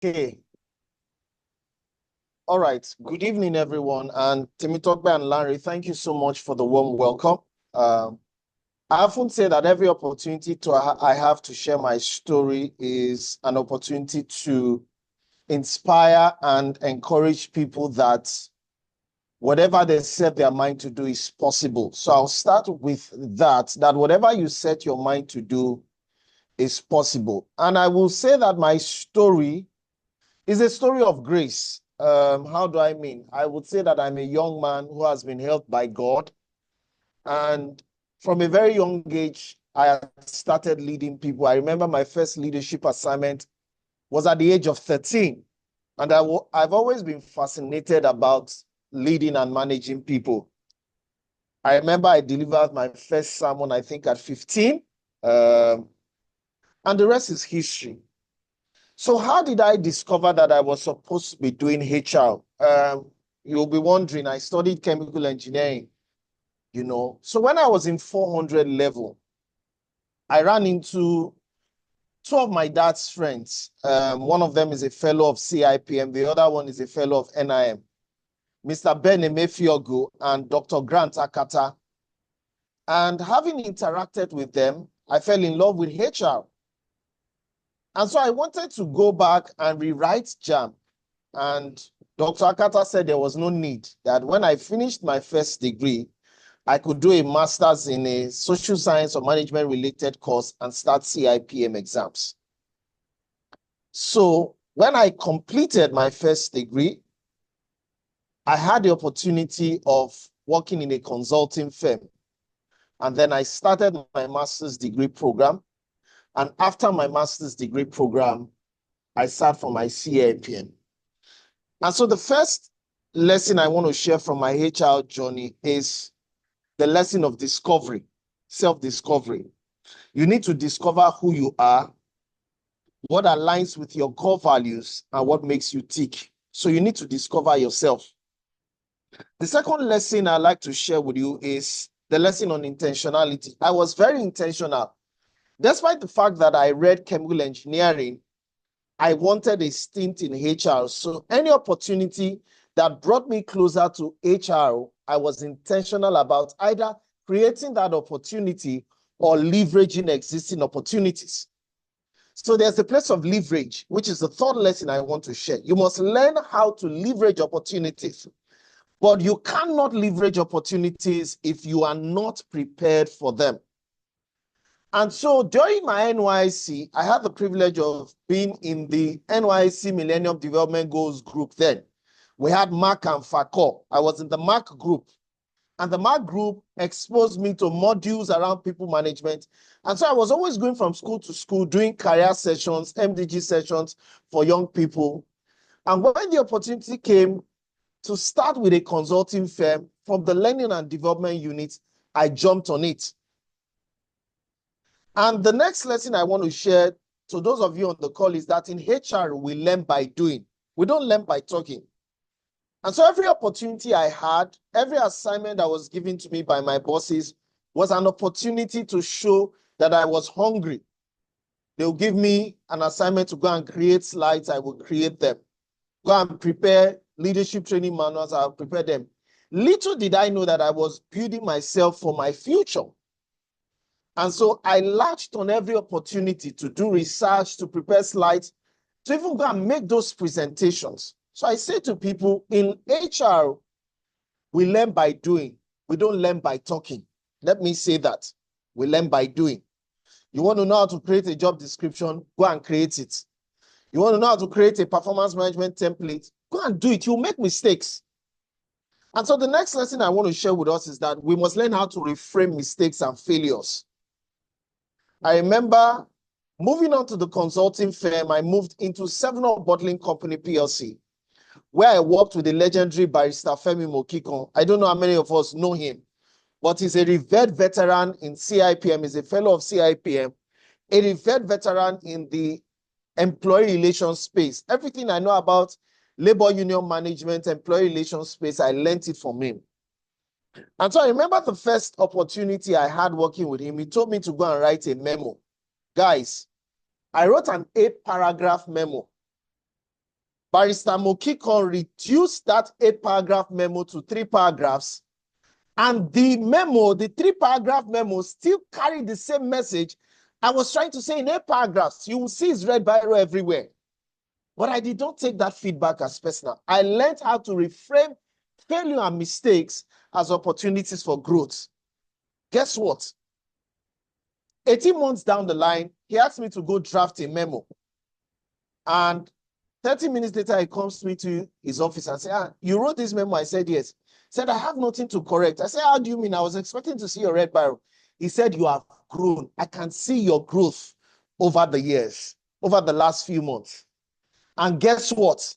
Okay. All right. Good evening, everyone. And Temitope and Larry, thank you so much for the warm welcome. I often say that every opportunity I have to share my story is an opportunity to inspire and encourage people that whatever they set their mind to do is possible. So I'll start with that whatever you set your mind to do is possible. And I will say that my story is a story of grace. How do I mean? I would say that I'm a young man who has been helped by God. And from a very young age, I started leading people. I remember my first leadership assignment was at the age of 13. And I've always been fascinated about leading and managing people. I remember I delivered my first sermon, I think, at 15. And the rest is history. So how did I discover that I was supposed to be doing HR? You'll be wondering, I studied chemical engineering, So when I was in 400 level, I ran into two of my dad's friends. One of them is a fellow of CIPM. The other one is a fellow of NIM. Mr. Ben Emefiogu and Dr. Grant Akata. And having interacted with them, I fell in love with HR. And so I wanted to go back and rewrite JAM. And Dr. Akata said there was no need, that when I finished my first degree, I could do a master's in a social science or management related course and start CIPM exams. So when I completed my first degree, I had the opportunity of working in a consulting firm. And then I started my master's degree program. And after my master's degree program, I sat for my CIPM. And so the first lesson I want to share from my HR journey is the lesson of discovery, self-discovery. You need to discover who you are, what aligns with your core values, and what makes you tick. So you need to discover yourself. The second lesson I'd like to share with you is the lesson on intentionality. I was very intentional. Despite the fact that I read chemical engineering, I wanted a stint in HR. So any opportunity that brought me closer to HR, I was intentional about either creating that opportunity or leveraging existing opportunities. So there's a place of leverage, which is the third lesson I want to share. You must learn how to leverage opportunities, but you cannot leverage opportunities if you are not prepared for them. And so during my NYC, I had the privilege of being in the NYC Millennium Development Goals group then. We had Mark and Fakor. I was in the Mark group. And the Mark group exposed me to modules around people management. And so I was always going from school to school, doing career sessions, MDG sessions for young people. And when the opportunity came to start with a consulting firm from the learning and development unit, I jumped on it. And the next lesson I want to share to those of you on the call is that in HR, we learn by doing. We don't learn by talking. And so every opportunity I had, every assignment that was given to me by my bosses was an opportunity to show that I was hungry. They'll give me an assignment to go and create slides, I will create them. Go and prepare leadership training manuals, I'll prepare them. Little did I know that I was building myself for my future. And so I latched on every opportunity to do research, to prepare slides, to even go and make those presentations. So I say to people, in HR, we learn by doing. We don't learn by talking. Let me say that. We learn by doing. You want to know how to create a job description, go and create it. You want to know how to create a performance management template, go and do it. You'll make mistakes. And so the next lesson I want to share with us is that we must learn how to reframe mistakes and failures. I remember moving on to the consulting firm, I moved into Seven-Up Bottling Company PLC, where I worked with the legendary barrister Femi Mokikon. I don't know how many of us know him, but he's a revered veteran in CIPM, he's a fellow of CIPM, a revered veteran in the employee relations space. Everything I know about labor union management, employee relations space, I learned it from him. And so I remember the first opportunity I had working with him, he told me to go and write a memo. Guys, I wrote an 8-paragraph memo. Barrister Mokiko reduced that 8-paragraph memo to 3 paragraphs. And the memo, the 3-paragraph memo, still carried the same message I was trying to say in 8 paragraphs. You will see his red biro everywhere. But I did not take that feedback as personal. I learned how to reframe failure and mistakes as opportunities for growth. Guess what? 18 months down the line, he asked me to go draft a memo. And 30 minutes later, he comes to me to his office and said, you wrote this memo? I said, yes. He said, I have nothing to correct. I said, how do you mean? I was expecting to see your red biro. He said, you have grown. I can see your growth over the years, over the last few months. And guess what?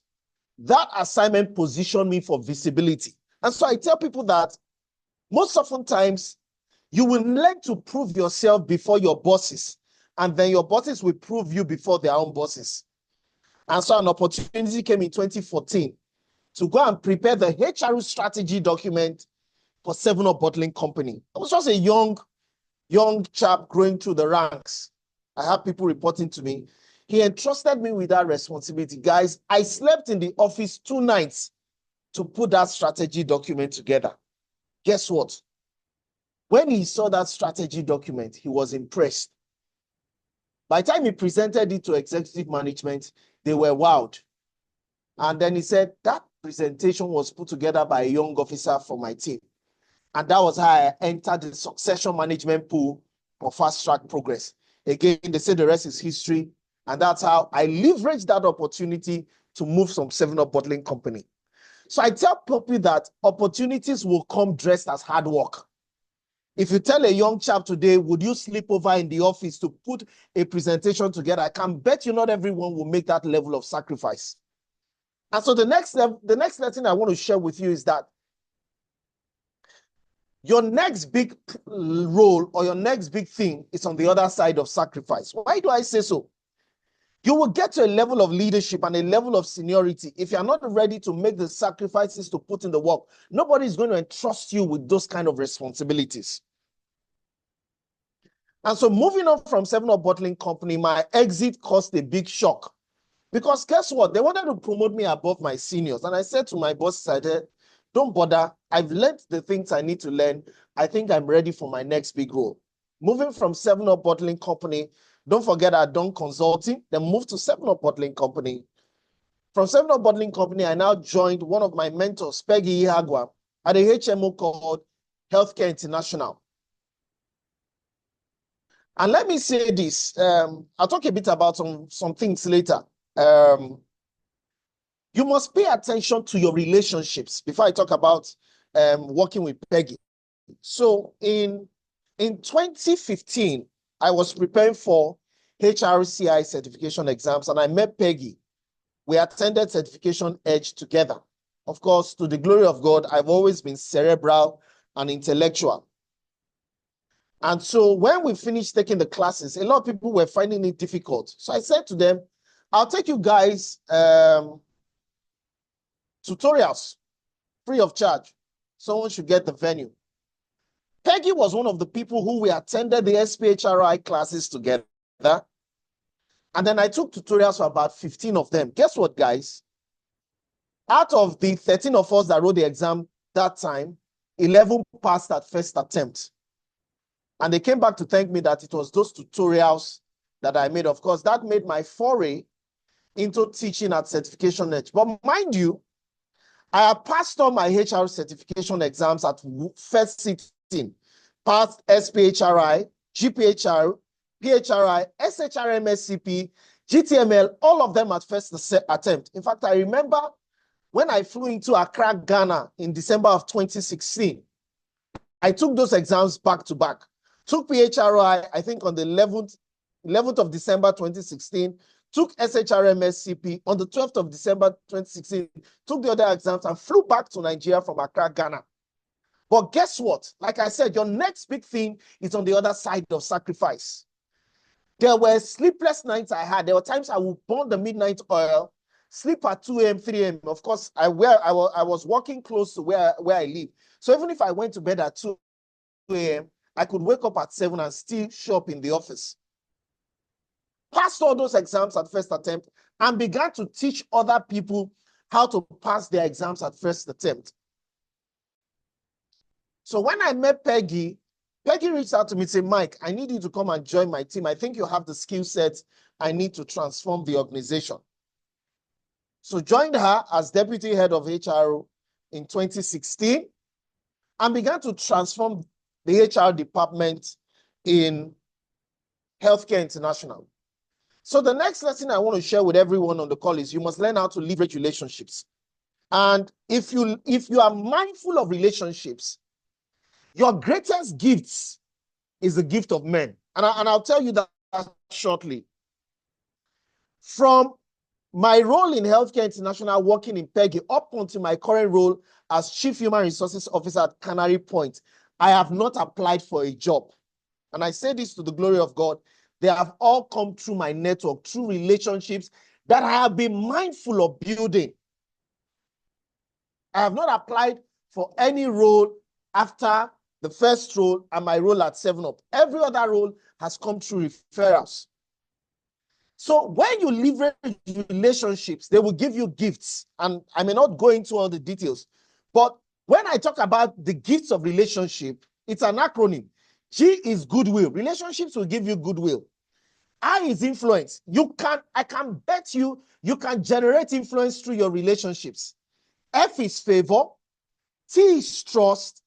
That assignment positioned me for visibility. And so I tell people that most often times, you will learn to prove yourself before your bosses, and then your bosses will prove you before their own bosses. And so an opportunity came in 2014 to go and prepare the HR strategy document for 7-Up Bottling Company. I was just a young chap growing through the ranks. I had people reporting to me. He entrusted me with that responsibility. Guys, I slept in the office 2 nights to put that strategy document together. Guess what? When he saw that strategy document, he was impressed. By the time he presented it to executive management, they were wowed. And then he said, that presentation was put together by a young officer from my team. And that was how I entered the succession management pool for fast track progress. Again, they say the rest is history. And that's how I leveraged that opportunity to move from 7-Up Bottling Company. So I tell people that opportunities will come dressed as hard work. If you tell a young chap today, would you sleep over in the office to put a presentation together? I can bet you not everyone will make that level of sacrifice. And so the next lesson I want to share with you is that your next big role or your next big thing is on the other side of sacrifice. Why do I say so? You will get to a level of leadership and a level of seniority. If you're not ready to make the sacrifices to put in the work, nobody is going to entrust you with those kind of responsibilities. And so moving on from 7-Up Bottling Company, my exit caused a big shock. Because guess what? They wanted to promote me above my seniors. And I said to my boss, I said, don't bother. I've learned the things I need to learn. I think I'm ready for my next big role. Moving from 7-Up Bottling Company, don't forget I'd done consulting, then moved to 7-Up Bottling Company. From 7-Up Bottling Company, I now joined one of my mentors, Peggy Ihagwa, at a HMO called Healthcare International. And let me say this, I'll talk a bit about some things later. You must pay attention to your relationships before I talk about working with Peggy. So in 2015, I was preparing for HRCI certification exams and I met Peggy. We attended Certification Edge together. Of course, to the glory of God, I've always been cerebral and intellectual. And so when we finished taking the classes, a lot of people were finding it difficult. So I said to them, I'll take you guys tutorials free of charge. Someone should get the venue. Peggy was one of the people who we attended the SPHRI classes together. And then I took tutorials for about 15 of them. Guess what, guys? Out of the 13 of us that wrote the exam that time, 11 passed at first attempt. And they came back to thank me that it was those tutorials that I made. Of course, that made my foray into teaching at Certification Edge. But mind you, I have passed all my HR certification exams at first sitting, passed SPHRI, GPHR, PHRI, SHRMSCP, GTML, all of them at first attempt. In fact, I remember when I flew into Accra, Ghana in December of 2016, I took those exams back to back. Took PHRI, I think on the 11th of December 2016, took SHRMSCP on the 12th of December 2016, took the other exams and flew back to Nigeria from Accra, Ghana. But guess what? Like I said, your next big thing is on the other side of sacrifice. There were sleepless nights I had. There were times I would burn the midnight oil, sleep at 2 a.m., 3 a.m. Of course, I was working close to where I live. So even if I went to bed at 2 a.m., I could wake up at 7 and still show up in the office. Passed all those exams at first attempt, and began to teach other people how to pass their exams at first attempt. So when I met Peggy, Peggy reached out to me and said, Mike, I need you to come and join my team. I think you have the skill set I need to transform the organization. So joined her as deputy head of HR in 2016 and began to transform the HR department in Healthcare International. So the next lesson I want to share with everyone on the call is you must learn how to leverage relationships. And if you are mindful of relationships, your greatest gifts is the gift of men. And I'll tell you that shortly. From my role in Healthcare International, working in Peggy, up until my current role as Chief Human Resources Officer at Canary Point, I have not applied for a job. And I say this to the glory of God. They have all come through my network, through relationships that I have been mindful of building. I have not applied for any role after the first role and my role at 7UP. Every other role has come through referrals. So when you leverage relationships, they will give you gifts. And I may not go into all the details, but when I talk about the gifts of relationship, it's an acronym. G is goodwill. Relationships will give you goodwill. I is influence. I can bet you can generate influence through your relationships. F is favor. T is trust.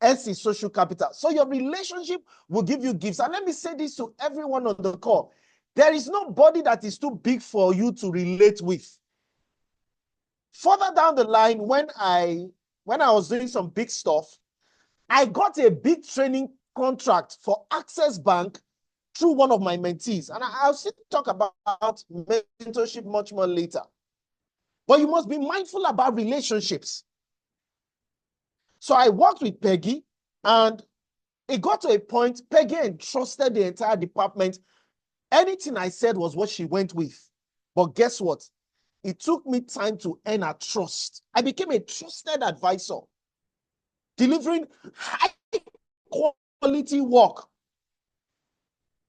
S is social capital. So your relationship will give you gifts. And let me say this to everyone on the call. There is nobody that is too big for you to relate with. Further down the line, when I was doing some big stuff, I got a big training contract for Access Bank through one of my mentees. And I'll still talk about mentorship much more later. But you must be mindful about relationships. So I worked with Peggy, and it got to a point, Peggy entrusted the entire department. Anything I said was what she went with. But guess what? It took me time to earn her trust. I became a trusted advisor, delivering high quality work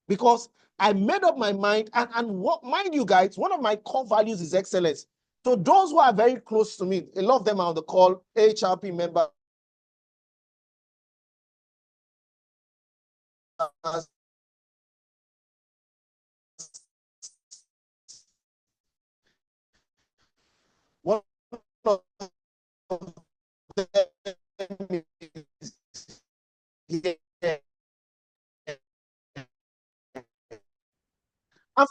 because I made up my mind. And what, mind you guys, one of my core values is excellence. So those who are very close to me, a lot of them are on the call, HRP members. One of them is here. And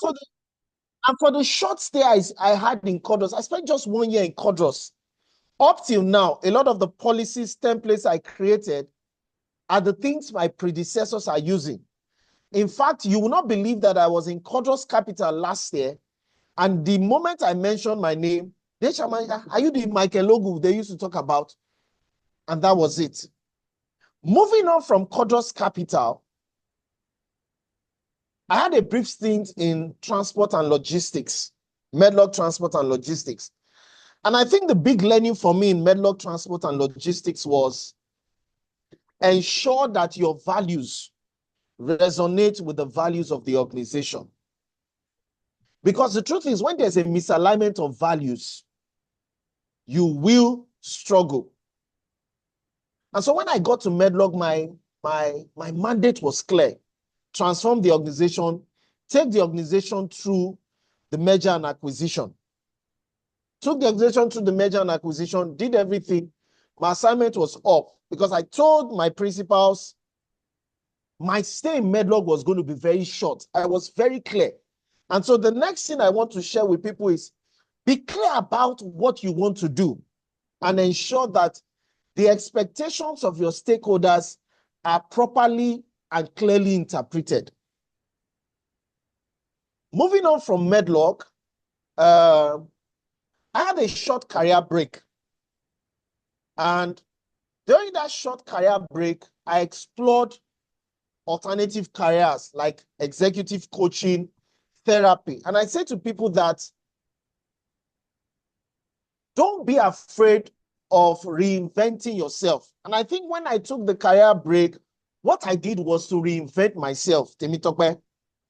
for the short stay I had in Codros, I spent just 1 year in Codros. Up till now, a lot of the policies, templates I created are the things my predecessors are using. In fact, you will not believe that I was in Codros Capital last year, and the moment I mentioned my name, they said, are you the Michael Ogu they used to talk about? And that was it. Moving on from Codros Capital, I had a brief stint in transport and logistics, Medlock Transport and Logistics. And I think the big learning for me in Medlock Transport and Logistics was ensure that your values resonate with the values of the organization. Because the truth is, when there's a misalignment of values, you will struggle. And so when I got to Medlock, my mandate was clear. Transform the organization, take the organization through the merger and acquisition. Took the organization through the merger and acquisition, did everything. My assignment was up because I told my principals my stay in Medlock was going to be very short. I was very clear. And so the next thing I want to share with people is be clear about what you want to do and ensure that the expectations of your stakeholders are properly and clearly interpreted. Moving on from Medlock, I had a short career break. And during that short career break, I explored alternative careers like executive coaching, therapy. And I say to people that don't be afraid of reinventing yourself. And I think when I took the career break, what I did was to reinvent myself, Temitope.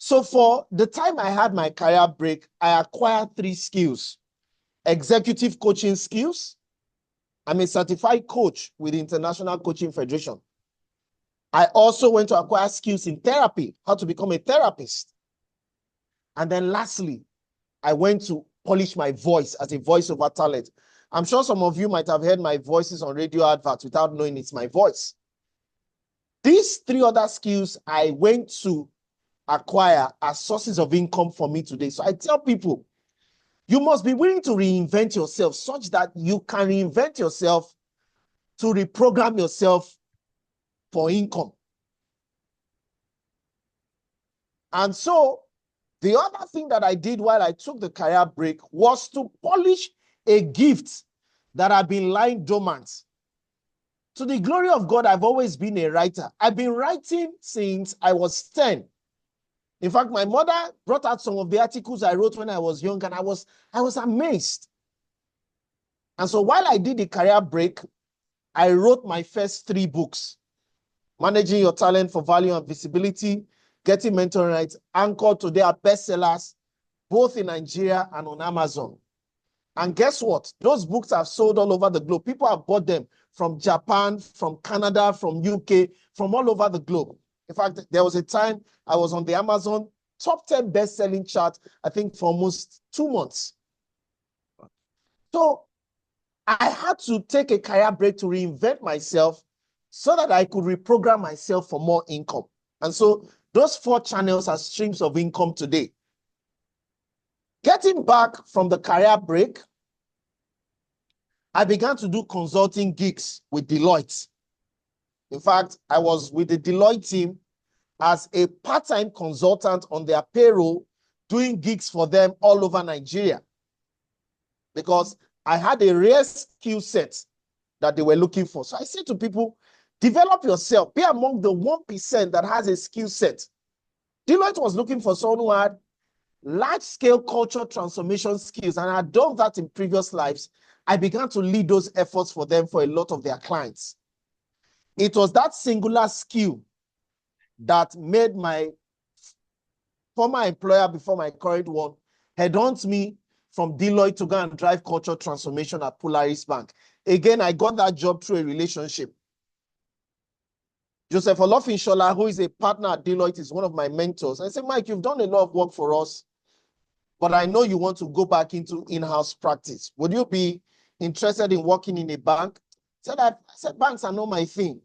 So for the time I had my career break, I acquired 3 skills: executive coaching skills. I'm a certified coach with the International Coaching Federation. I also went to acquire skills in therapy, how to become a therapist. And then lastly, I went to polish my voice as a voiceover talent. I'm sure some of you might have heard my voices on radio adverts without knowing it's my voice. These 3 other skills I went to acquire as sources of income for me today. So I tell people, you must be willing to reinvent yourself such that you can reinvent yourself to reprogram yourself for income. And so the other thing that I did while I took the career break was to polish a gift that had been lying dormant. To the glory of God, I've always been a writer. I've been writing since I was 10. In fact, my mother brought out some of the articles I wrote when I was young, and I was amazed. And so while I did the career break, I wrote my first 3 books: Managing Your Talent for Value and Visibility, Getting Mentoring Right. Anchored today are bestsellers, both in Nigeria and on Amazon. And guess what? Those books have sold all over the globe. People have bought them from Japan, from Canada, from UK, from all over the globe. In fact, there was a time I was on the Amazon top 10 best-selling chart, I think for almost 2 months. So I had to take a career break to reinvent myself so that I could reprogram myself for more income. And so those 4 channels are streams of income today. Getting back from the career break, I began to do consulting gigs with Deloitte. In fact, I was with the Deloitte team as a part-time consultant on their payroll, doing gigs for them all over Nigeria, because I had a rare skill set that they were looking for. So I say to people, develop yourself, be among the 1% that has a skill set. Deloitte was looking for someone who had large-scale culture transformation skills, and I had done that in previous lives. I began to lead those efforts for them for a lot of their clients. It was that singular skill that made my former employer before my current one headhunt me from Deloitte to go and drive culture transformation at Polaris Bank. Again, I got that job through a relationship. Joseph Olofinshola, who is a partner at Deloitte, is one of my mentors. I said, Mike, you've done a lot of work for us, but I know you want to go back into in-house practice. Would you be interested in working in a bank? I said, banks are not my thing.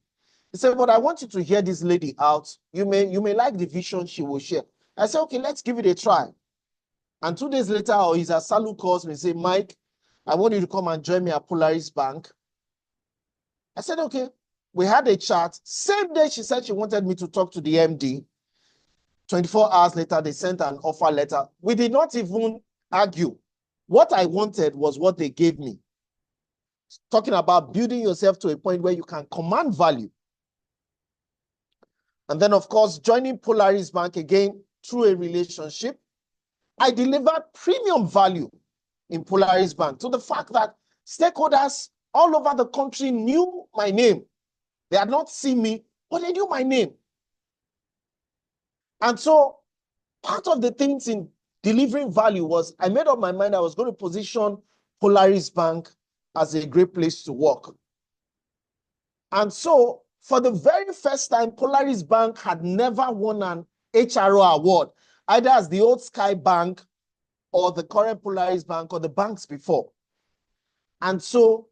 He said, but I want you to hear this lady out. You may like the vision she will share. I said, okay, let's give it a try. And 2 days later, his Asalu calls me and say, Mike, I want you to come and join me at Polaris Bank. I said, okay. We had a chat. Same day, she said she wanted me to talk to the MD. 24 hours later, they sent an offer letter. We did not even argue. What I wanted was what they gave me. Talking about building yourself to a point where you can command value. And then, of course, joining Polaris Bank again through a relationship, I delivered premium value in Polaris Bank to the fact that stakeholders all over the country knew my name. They had not seen me, but they knew my name. And so part of the things in delivering value was I made up my mind I was going to position Polaris Bank as a great place to work. And so for the very first time, Polaris Bank had never won an HRO award, either as the old Sky Bank or the current Polaris Bank or the banks before. And so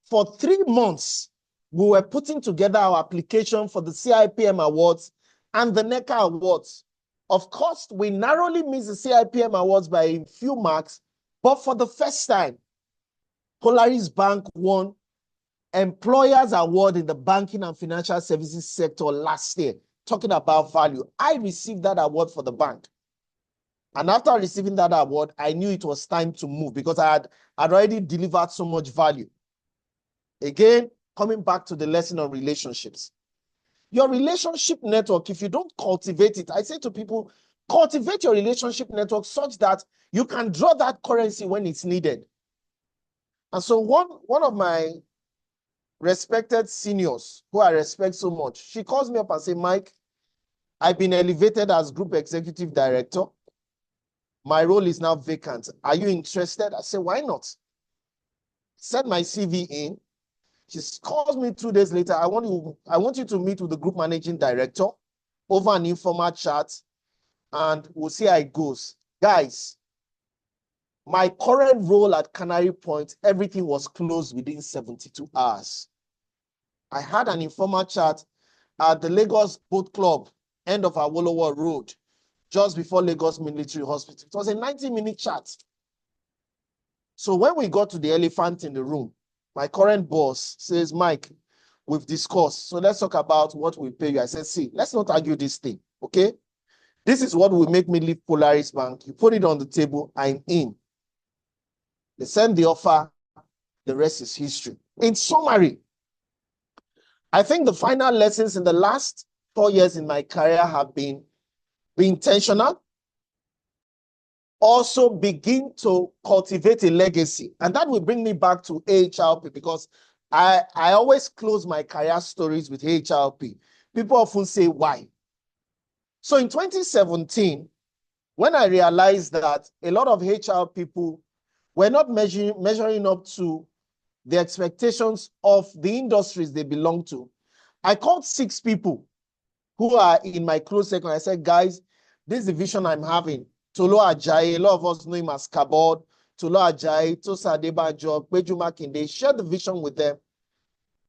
for 3 months, we were putting together our application for the CIPM Awards and the NECA Awards. Of course, we narrowly missed the CIPM Awards by a few marks, but for the first time, Polaris Bank won Employers Award in the banking and financial services sector last year, talking about value. I received that award for the bank. And after receiving that award, I knew it was time to move because I had already delivered so much value. Again, coming back to the lesson on relationships. Your relationship network, if you don't cultivate it, I say to people, cultivate your relationship network such that you can draw that currency when it's needed. And so one of my respected seniors, who I respect so much, she calls me up and says, Mike, I've been elevated as group executive director. My role is now vacant. Are you interested? I said, why not? Sent my CV in. She calls me 2 days later. I want you to meet with the group managing director over an informal chat, and we'll see how it goes. Guys, my current role at Canary Point, everything was closed within 72 hours. I had an informal chat at the Lagos Boat Club, end of Awolowo Road, just before Lagos Military Hospital. It was a 90-minute chat. So when we got to the elephant in the room, my current boss says, Mike, we've discussed. So let's talk about what we pay you. I said, see, let's not argue this thing, okay? This is what will make me leave Polaris Bank. You put it on the table, I'm in. They send the offer, the rest is history. In summary, I think the final lessons in the last 4 years in my career have been be intentional, also begin to cultivate a legacy. And that will bring me back to AHLP, because I always close my career stories with AHLP. People often say, why? So in 2017, when I realized that a lot of HR people were not measuring up to the expectations of the industries they belong to, I called 6 people who are in my close circle. I said, guys, this is the vision I'm having. Tolo Ajayi, a lot of us know him as Kabod, Tolo Ajayi, Tosa Adebanjo, Peju Makinde, shared the vision with them.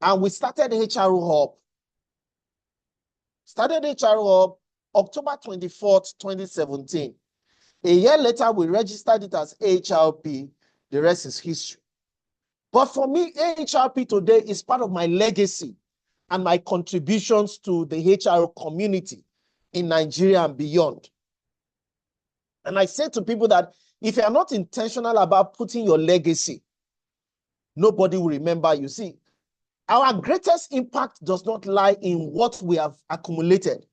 And we started HRO Hub. Started HRO Hub October 24th, 2017. A year later, we registered it as AHRP. The rest is history. But for me, AHRP today is part of my legacy and my contributions to the HR community in Nigeria and beyond. And I say to people that if you are not intentional about putting your legacy, nobody will remember you. See, our greatest impact does not lie in what we have accumulated.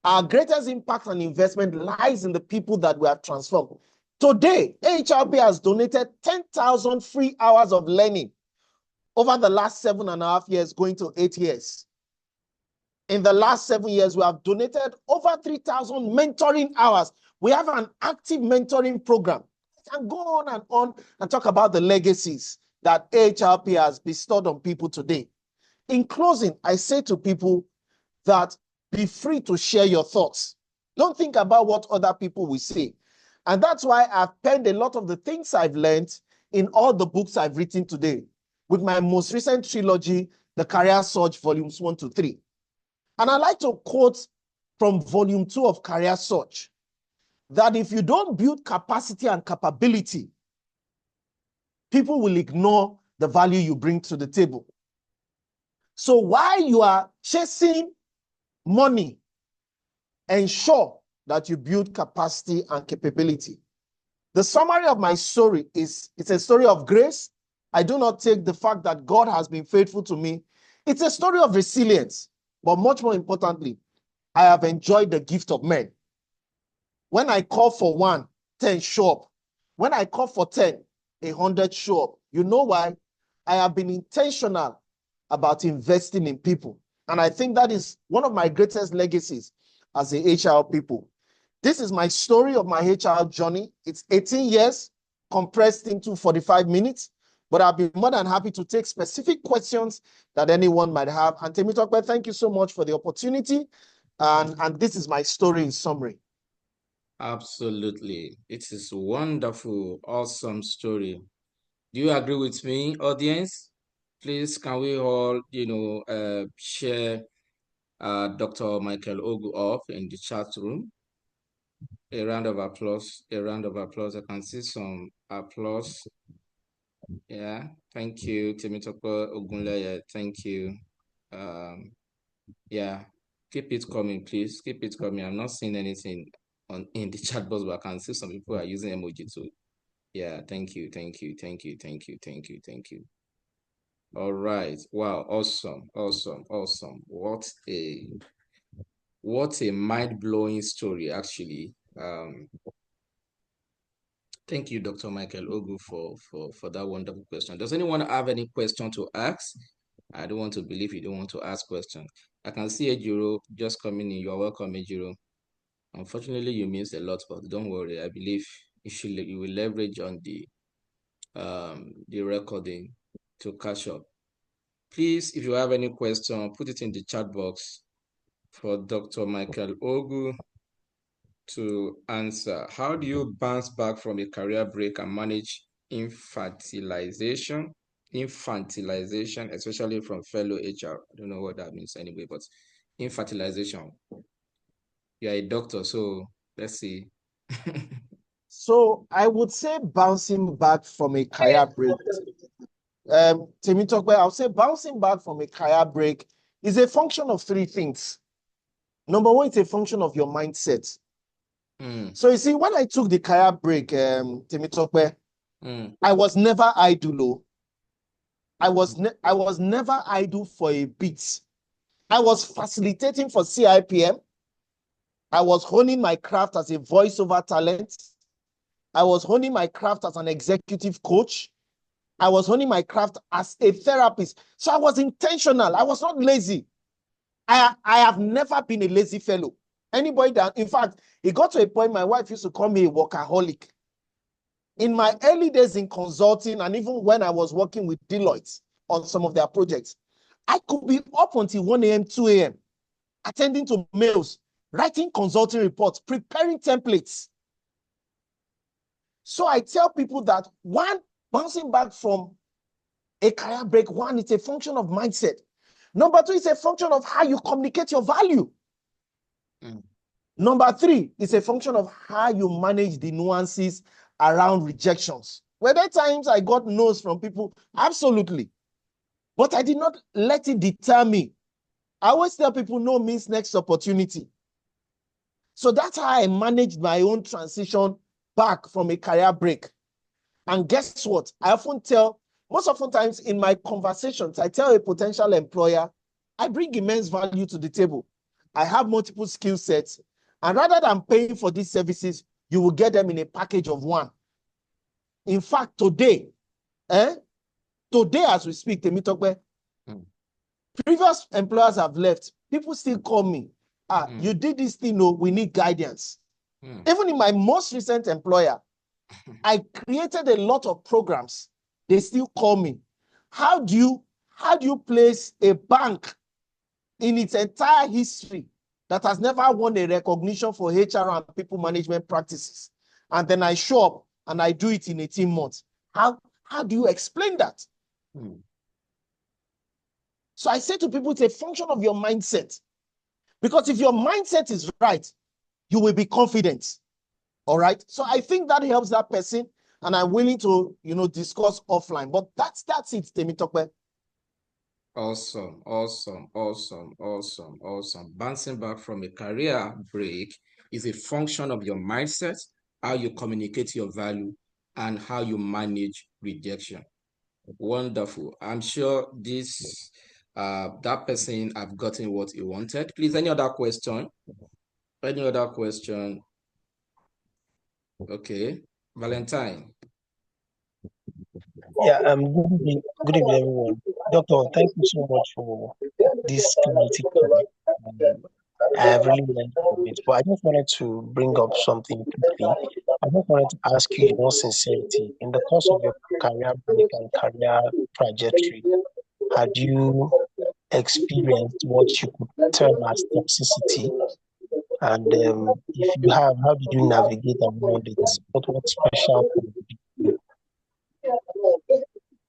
Our greatest impact and investment lies in the people that we have transformed. Today, AHRP has donated 10,000 free hours of learning over the last 7.5 years, going to 8 years. In the last 7 years, we have donated over 3,000 mentoring hours. We have an active mentoring program. I can go on and talk about the legacies that AHRP has bestowed on people today. In closing, I say to people that be free to share your thoughts. Don't think about what other people will say. And that's why I've penned a lot of the things I've learned in all the books I've written today, with my most recent trilogy, The Career Surge, Volumes 1 to 3. And I like to quote from Volume 2 of Career Surge, that if you don't build capacity and capability, people will ignore the value you bring to the table. So while you are chasing money, ensure that you build capacity and capability. The summary of my story is, it's a story of grace. I do not take the fact that God has been faithful to me. It's a story of resilience, but much more importantly, I have enjoyed the gift of men. When I call for 1, 10 show up. When I call for 10, 100 show up. You know why? I have been intentional about investing in people. And I think that is one of my greatest legacies as a HR people. This is my story of my HR journey. It's 18 years compressed into 45 minutes, but I'll be more than happy to take specific questions that anyone might have. And Temitope, thank you so much for the opportunity. And this is my story in summary. Absolutely. It is wonderful, awesome story. Do you agree with me, audience? Please, can we all, share Dr. Michael Ogu up in the chat room? A round of applause, a round of applause. I can see some applause. Yeah, thank you, Temitope Ogunleye. Thank you. Yeah, keep it coming, please. Keep it coming. I'm not seeing anything in the chat box, but I can see some people are using emoji too. Yeah, thank you, thank you, thank you, thank you, thank you, thank you. All right. Wow, awesome, awesome, awesome. What a mind-blowing story, actually. Thank you, Dr. Michael Ogu, for that wonderful question. Does anyone have any question to ask? I don't want to believe you don't want to ask questions. I can see Ejiro just coming in. You are welcome, Ejiro. Unfortunately, you missed a lot, but don't worry. I believe you will leverage on the recording to catch up. Please, if you have any question, put it in the chat box for Dr. Michael Ogu to answer. How do you bounce back from a career break and manage infantilization, especially from fellow HR? I don't know what that means anyway, but infantilization. You're a doctor, so let's see. So I would say bouncing back from a career break. Temitope, I'll say bouncing back from a career break is a function of three things. Number one, it's a function of your mindset. So you see, when I took the career break, Temitope, I was never idle. I was never idle for a bit. I was facilitating for CIPM. I was honing my craft as a voiceover talent. I was honing my craft as an executive coach. I was honing my craft as a therapist. So I was intentional. I was not lazy. I have never been a lazy fellow. Anybody that, in fact, it got to a point my wife used to call me a workaholic. In my early days in consulting, and even when I was working with Deloitte on some of their projects, I could be up until 1 a.m., 2 a.m., attending to mails, writing consulting reports, preparing templates. So I tell people that one, bouncing back from a career break, one, it's a function of mindset. Number two, it's a function of how you communicate your value. Number three, it's a function of how you manage the nuances around rejections. Were there times I got no's from people? Absolutely. But I did not let it deter me. I always tell people no means next opportunity. So that's how I managed my own transition back from a career break. And guess what? I often tell, most often times in my conversations, I tell a potential employer, I bring immense value to the table. I have multiple skill sets. And rather than paying for these services, you will get them in a package of one. In fact, today as we speak, Temitope, previous employers have left. People still call me. You did this thing, no, we need guidance. Even in my most recent employer, I created a lot of programs. They still call me. How do you place a bank in its entire history that has never won a recognition for HR and people management practices? And then I show up and I do it in 18 months. How do you explain that? So I say to people, it's a function of your mindset. Because if your mindset is right, you will be confident. All right. So I think that helps that person. And I'm willing to, discuss offline. But that's it, Temitope. Awesome. Bouncing back from a career break is a function of your mindset, how you communicate your value, and how you manage rejection. Wonderful. I'm sure that person have gotten what he wanted. Please, any other question? Any other question? Okay. Valentine. Yeah, good evening, everyone. Doctor, thank you so much for this clarity call. I have really learned from it, but I just wanted to bring up something quickly. I just wanted to ask you in all sincerity, in the course of your career break and career trajectory, had you experienced what you could term as toxicity? And if you have, how did you navigate around it? What special things did you do?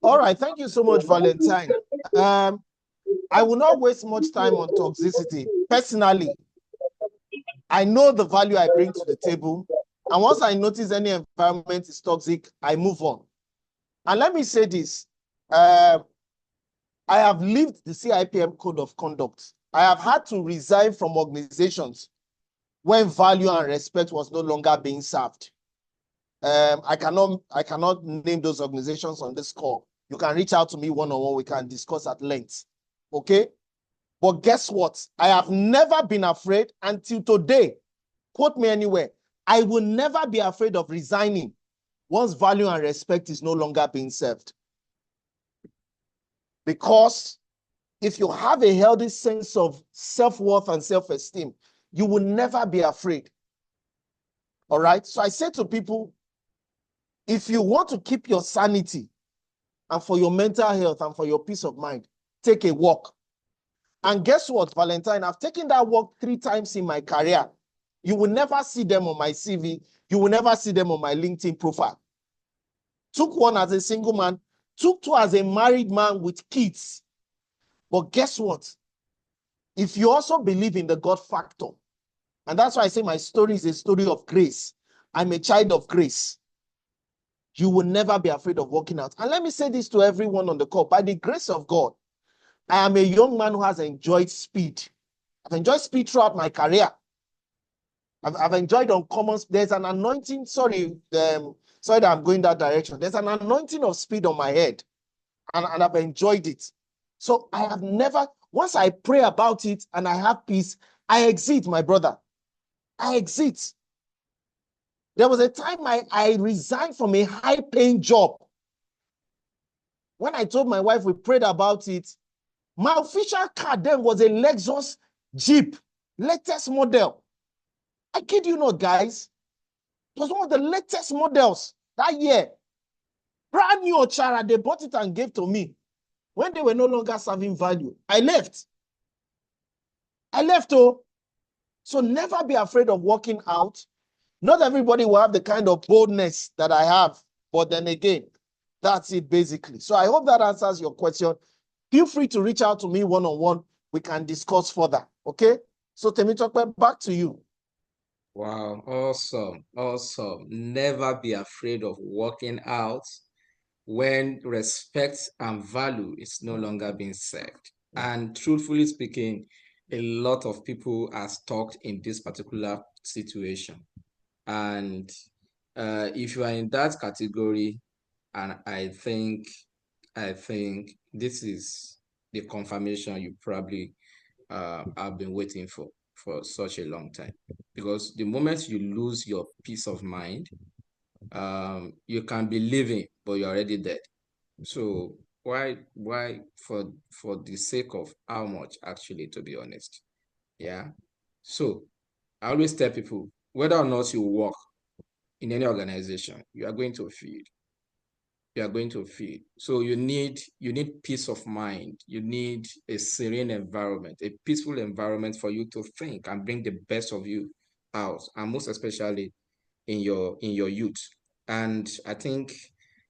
All right. Thank you so much, Valentine. I will not waste much time on toxicity. Personally, I know the value I bring to the table. And once I notice any environment is toxic, I move on. And let me say this. I have lived the CIPM code of conduct. I have had to resign from organizations when value and respect was no longer being served. I cannot name those organizations on this call. You can reach out to me one-on-one. We can discuss at length. Okay? But guess what? I have never been afraid until today. Quote me anywhere. I will never be afraid of resigning once value and respect is no longer being served. Because if you have a healthy sense of self-worth and self-esteem, you will never be afraid. All right? So I say to people, if you want to keep your sanity and for your mental health and for your peace of mind, take a walk. And guess what, Valentine? I've taken that walk 3 times in my career. You will never see them on my CV. You will never see them on my LinkedIn profile. Took one as a single man, took 2 as a married man with kids. But guess what? If you also believe in the God factor, and that's why I say my story is a story of grace. I'm a child of grace. You will never be afraid of walking out. And let me say this to everyone on the call. By the grace of God, I am a young man who has enjoyed speed. I've enjoyed speed throughout my career. I've enjoyed uncommon. There's an anointing. Sorry that I'm going that direction. There's an anointing of speed on my head, and I've enjoyed it. So I have never, once I pray about it and I have peace, I exit, my brother. I exit. There was a time I resigned from a high-paying job. When I told my wife, we prayed about it. My official car then was a Lexus Jeep, latest model. I kid you not, guys. It was one of the latest models that year. Brand new Ochara, they bought it and gave to me. When they were no longer serving value, I left. Oh. So never be afraid of walking out. Not everybody will have the kind of boldness that I have, but then again, that's it basically. So I hope that answers your question. Feel free to reach out to me one-on-one. We can discuss further, okay? So Temitope, back to you. Wow, awesome, awesome. Never be afraid of walking out when respect and value is no longer being served. And truthfully speaking, a lot of people are stuck in this particular situation. And if you are in that category, and I think this is the confirmation you probably have been waiting for such a long time. Because the moment you lose your peace of mind, you can be living, but you're already dead. So why for the sake of how much, actually, to be honest? Yeah. So I always tell people, whether or not you work in any organization, you are going to feed. You are going to feed. So you need peace of mind. You need a serene environment, a peaceful environment for you to think and bring the best of you out, and most especially in your youth. And I think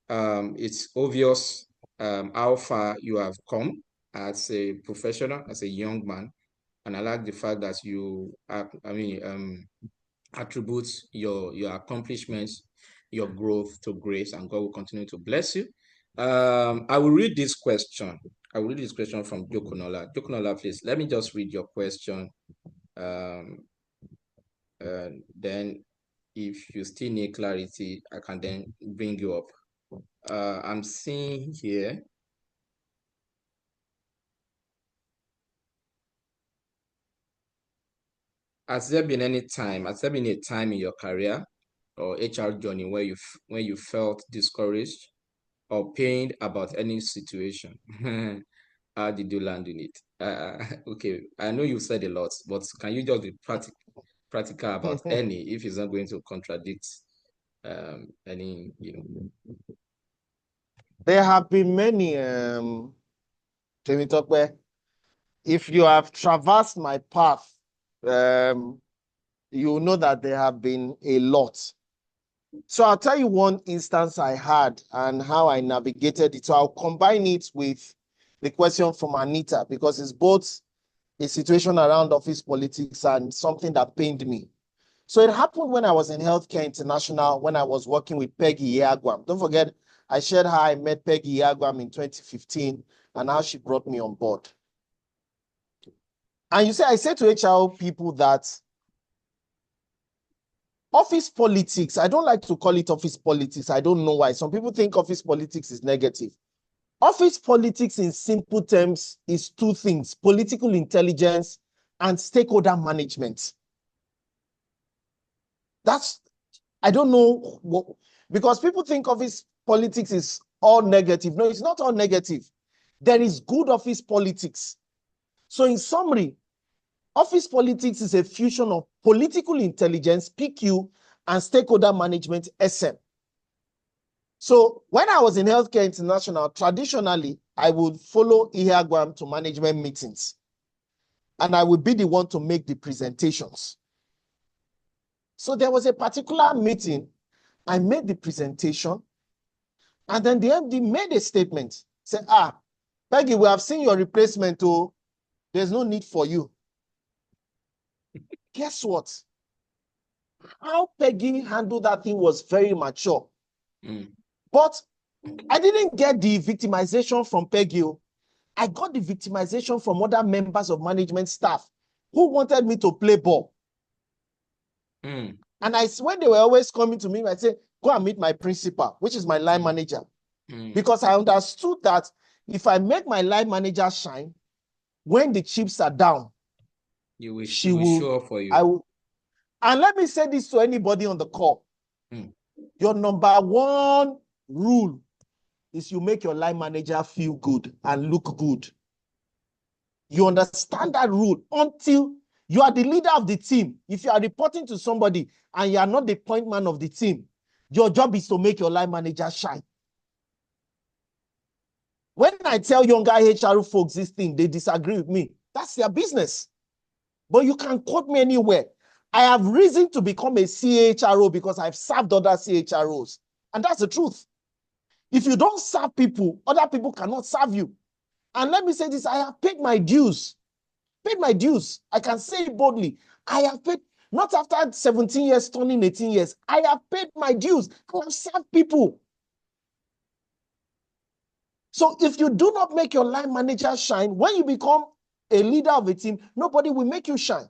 it's obvious how far you have come as a professional, as a young man. And I like the fact that you attribute your accomplishments, your growth to grace, and God will continue to bless you. I will read this question. From Jokunola. Jokunola, please, let me just read your question. Then if you still need clarity, I can then bring you up. I'm seeing here. Has there been a time in your career or HR journey where you felt discouraged or pained about any situation? How did you land in it? Okay, I know you've said a lot, but can you just be practical about any, if it's not going to contradict any, There have been many, Temitope. If you have traversed my path, you know that there have been a lot. So I'll tell you one instance I had and how I navigated it. So I'll combine it with the question from Anita, because it's both a situation around office politics and something that pained me. So it happened when I was in Healthcare International, when I was working with Peggy Iagwam. Don't forget, I shared how I met Peggy Iagwam in 2015 and how she brought me on board. And I say to HR people that office politics, I don't like to call it office politics. I don't know why. Some people think office politics is negative. Office politics, in simple terms, is 2 things: political intelligence and stakeholder management. I don't know what, because people think office politics is all negative. No, it's not all negative. There is good office politics So in summary, office politics is a fusion of political intelligence, PQ, and stakeholder management, SM. So when I was in Healthcare International, traditionally, I would follow Ihagwam to management meetings. And I would be the one to make the presentations. So there was a particular meeting, I made the presentation, and then the MD made a statement, said, Peggy, we have seen your replacement, oh, there's no need for you. Guess what? How Peggy handled that thing was very mature. But I didn't get the victimization from Peggy. I got the victimization from other members of management staff who wanted me to play ball. And when they were always coming to me, I say, go and meet my principal, which is my line manager. Because I understood that if I make my line manager shine, when the chips are down, she will show up for you. And let me say this to anybody on the call. Your number one rule is you make your line manager feel good and look good. You understand that rule until you are the leader of the team. If you are reporting to somebody and you are not the point man of the team, your job is to make your line manager shine. When I tell younger HR folks this thing, they disagree with me. That's their business. But you can quote me anywhere. I have reason to become a CHRO because I've served other CHROs. And that's the truth. If you don't serve people, other people cannot serve you. And let me say this, I have paid my dues. Paid my dues. I can say it boldly. I have paid, not after 17 years, turning 18 years. I have paid my dues. I have served people. So if you do not make your line manager shine, when you become a leader of a team, nobody will make you shine.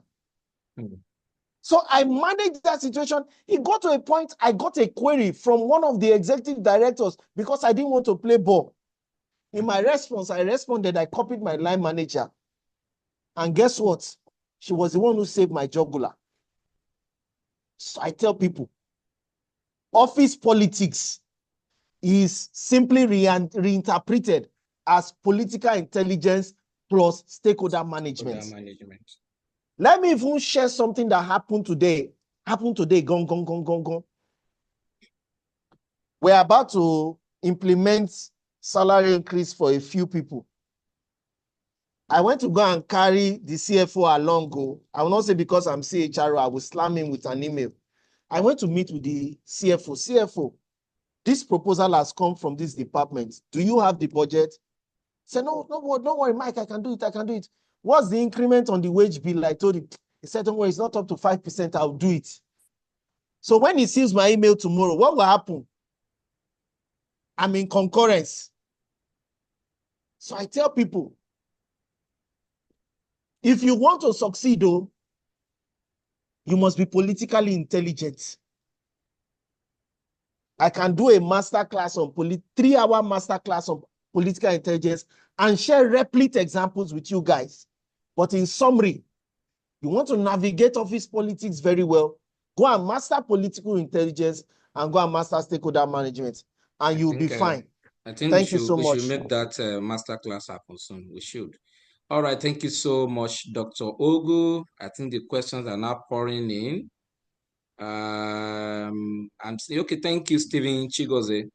So I managed that situation. It got to a point, I got a query from one of the executive directors because I didn't want to play ball. In my response, I responded, I copied my line manager. And guess what? She was the one who saved my jugular. So I tell people, office politics is simply reinterpreted as political intelligence plus stakeholder management. Let me even share something that happened today. Gone. We're about to implement salary increase for a few people. I went to go and carry the CFO along. I will not say because I'm CHRO, I will slam him with an email. I went to meet with the CFO. CFO, this proposal has come from this department. Do you have the budget? He said, no, don't worry, Mike, I can do it. What's the increment on the wage bill? I told him. He said, don't worry, it's not up to 5%, I'll do it. So when he sees my email tomorrow, what will happen? I'm in concurrence. So I tell people, if you want to succeed, though, you must be politically intelligent. I can do a masterclass on 3-hour masterclass on political intelligence and share replete examples with you guys. But in summary, you want to navigate office politics very well, go and master political intelligence and go and master stakeholder management, and you'll be fine. I think thank you so much. We should make that masterclass happen soon. We should. All right. Thank you so much, Dr. Ogu. I think the questions are now pouring in. I'm saying, okay, thank you, Stephen Chigoze.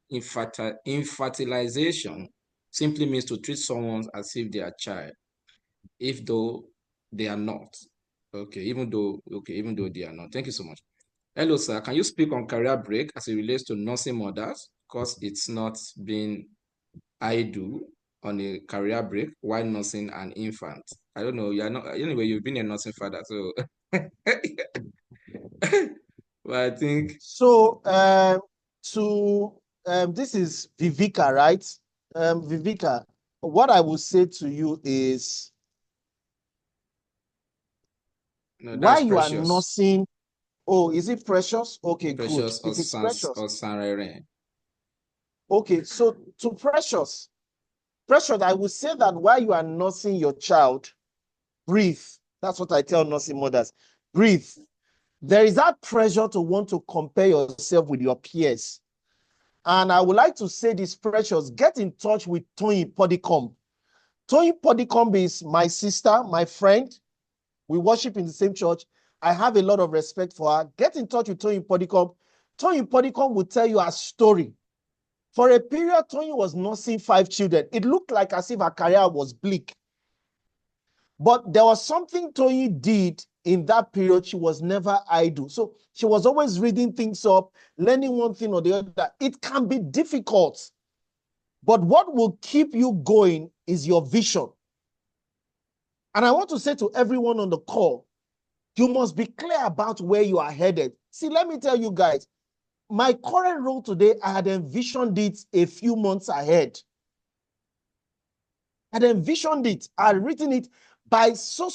Infertilization simply means to treat someone as if they are a child, if though they are not. Okay, even though they are not. Thank you so much. Hello, sir. Can you speak on career break as it relates to nursing mothers? Because it's not been idle on a career break while nursing an infant. I don't know. You're not anyway. You've been a nursing father, so. Well, I think so. This is Vivika, right? Vivika, what I will say to you is, why you are nursing. Oh, is it Precious? Okay, Precious, good. It is Precious. Okay, so to Precious, I will say that while you are nursing your child, breathe. That's what I tell nursing mothers. Breathe. There is that pressure to want to compare yourself with your peers. And I would like to say this, Precious, get in touch with Tony Podicom. Toyin Podicombe is my sister, my friend. We worship in the same church. I have a lot of respect for her. Get in touch with Toyin Podicombe. Toyin Podicombe will tell you her story. For a period, Toyin was nursing 5 children. It looked like as if her career was bleak. But there was something Toyin did in that period. She was never idle. So she was always reading things up, learning one thing or the other. It can be difficult. But what will keep you going is your vision. And I want to say to everyone on the call, you must be clear about where you are headed. See, let me tell you guys, my current role today, I had envisioned it a few months ahead. I had envisioned it. I had written it by so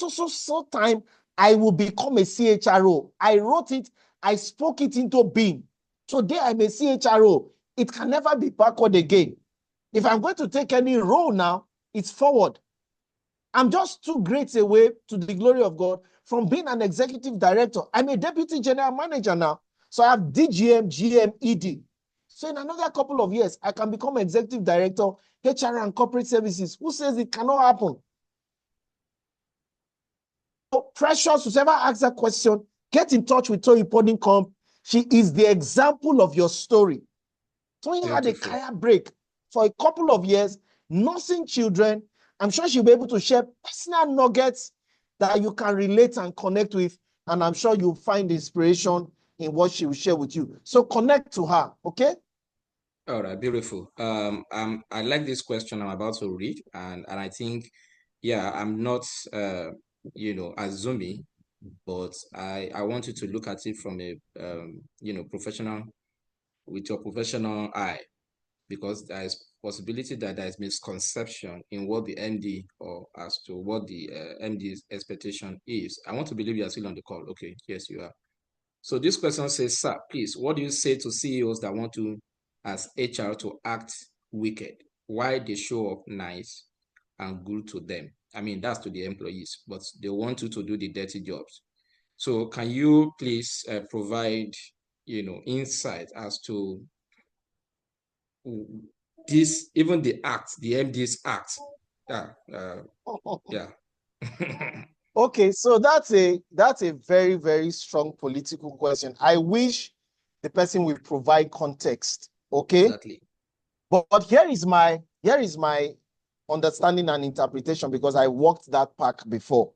time, I will become a CHRO. I wrote it. I spoke it into being. Today, I'm a CHRO. It can never be backward again. If I'm going to take any role now, it's forward. I'm just 2 grades away, to the glory of God, from being an executive director. I'm a deputy general manager now. So I have DGM, GM, ED. So in another couple of years, I can become executive director, HR and corporate services. Who says it cannot happen? So Precious, whoever asks that question, get in touch with Toyin Podicombe. She is the example of your story. Toyin had a career break for a couple of years, nursing children. I'm sure she'll be able to share personal nuggets that you can relate and connect with. And I'm sure you'll find inspiration in what she will share with you. So connect to her, okay? All right, beautiful. I like this question I'm about to read, and I think, yeah, I'm not, assuming, but I want you to look at it from a, professional, with your professional eye, because there is possibility that there is misconception in what the MD, or as to what the MD's expectation is. I want to believe you are still on the call. Okay, yes, you are. So this question says, sir, please, what do you say to CEOs that want to, as HR, to act wicked? Why they show up nice and good to them? I mean, that's to the employees, but they want you to do the dirty jobs. So can you please provide, insight as to this, even the act, the MD's act? Yeah. Okay, so that's a very, very strong political question. I wish the person will provide context. Okay. Exactly. But here is my understanding and interpretation, because I walked that path before.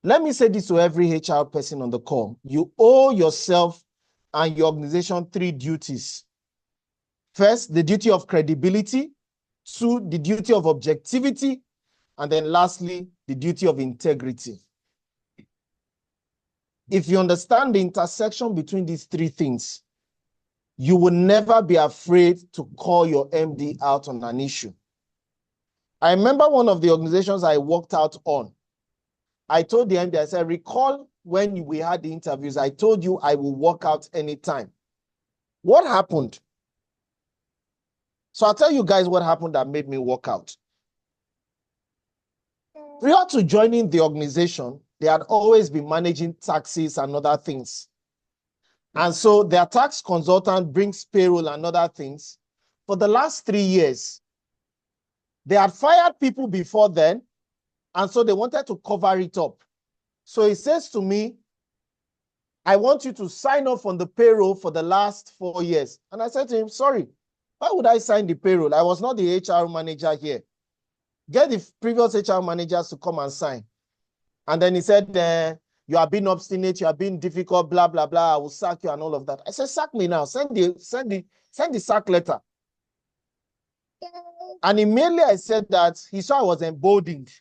Let me say this to every HR person on the call. You owe yourself and your organization 3 duties. First, the duty of credibility. 2, the duty of objectivity. And then lastly, the duty of integrity. If you understand the intersection between these 3 things, you will never be afraid to call your MD out on an issue. I remember one of the organizations I worked out on. I told the MD, I said, recall when we had the interviews, I told you I will walk out anytime. What happened? So I'll tell you guys what happened that made me walk out. Prior to joining the organization, they had always been managing taxes and other things. And so their tax consultant brings payroll and other things. For the last 3 years, they had fired people before then, and so they wanted to cover it up. So he says to me, I want you to sign off on the payroll for the last 4 years. And I said to him, sorry, why would I sign the payroll? I was not the HR manager here. Get the previous HR managers to come and sign. And then he said, you are being obstinate, you are being difficult, blah, blah, blah, I will sack you and all of that. I said, sack me now, send the sack letter. And immediately I said that, he saw I was emboldened.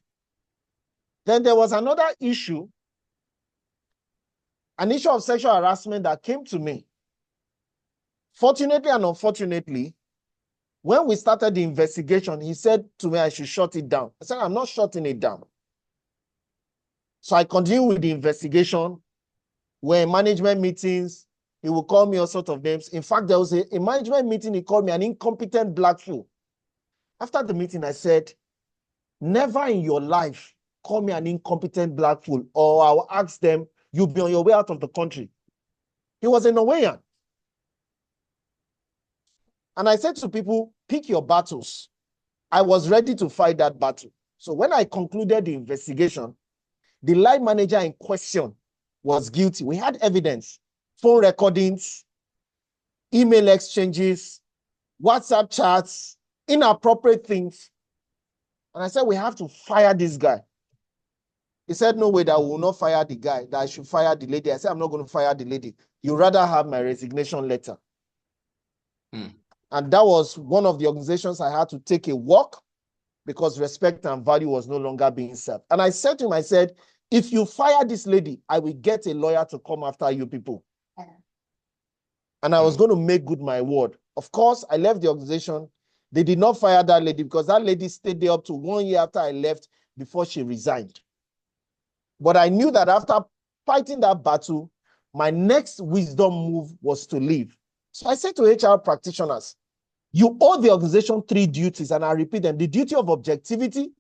Then there was another issue, an issue of sexual harassment that came to me. Fortunately and unfortunately, when we started the investigation, he said to me I should shut it down. I said, I'm not shutting it down. So I continued with the investigation. We're in management meetings. He will call me all sorts of names. In fact, there was a management meeting, he called me an incompetent black fool. After the meeting, I said, never in your life call me an incompetent black fool, or I will ask them, you'll be on your way out of the country. He was a Norwegian. And I said to people, pick your battles. I was ready to fight that battle. So when I concluded the investigation, the line manager in question was guilty. We had evidence, phone recordings, email exchanges, WhatsApp chats, inappropriate things. And I said, we have to fire this guy. He said, no way, that we will not fire the guy, that I should fire the lady. I said, I'm not going to fire the lady. You'd rather have my resignation letter. And that was one of the organizations I had to take a walk because respect and value was no longer being served. And I said to him, I said, if you fire this lady, I will get a lawyer to come after you people. And I was going to make good my word. Of course, I left the organization. They did not fire that lady because that lady stayed there up to 1 year after I left before she resigned. But I knew that after fighting that battle, my next wisdom move was to leave. So I said to HR practitioners, you owe the organization 3 duties, and I repeat them: the duty of objectivity,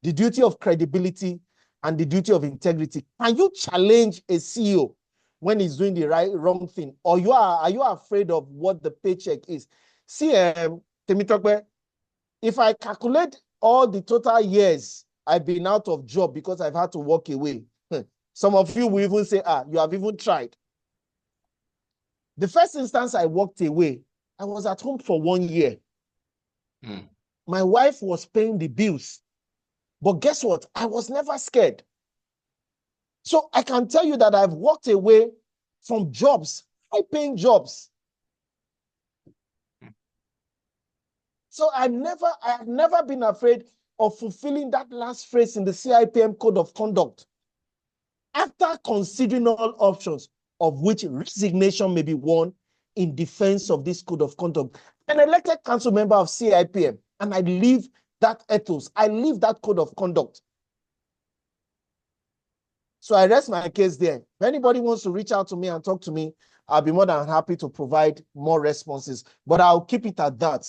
the duty of credibility, and the duty of integrity. Can you challenge a CEO when he's doing the wrong thing? Or are you afraid of what the paycheck is? See, Temitokwe, if I calculate all the total years I've been out of job because I've had to walk away, some of you will even say, you have even tried. The first instance I walked away, I was at home for 1 year. My wife was paying the bills. But guess what? I was never scared. So I can tell you that I've walked away from jobs, high-paying jobs. So I have never been afraid of fulfilling that last phrase in the CIPM Code of Conduct. After considering all options, of which resignation may be one, in defense of this Code of Conduct. An elected council member of CIPM, and I live that ethos. I live that Code of Conduct. So I rest my case there. If anybody wants to reach out to me and talk to me, I'll be more than happy to provide more responses, but I'll keep it at that.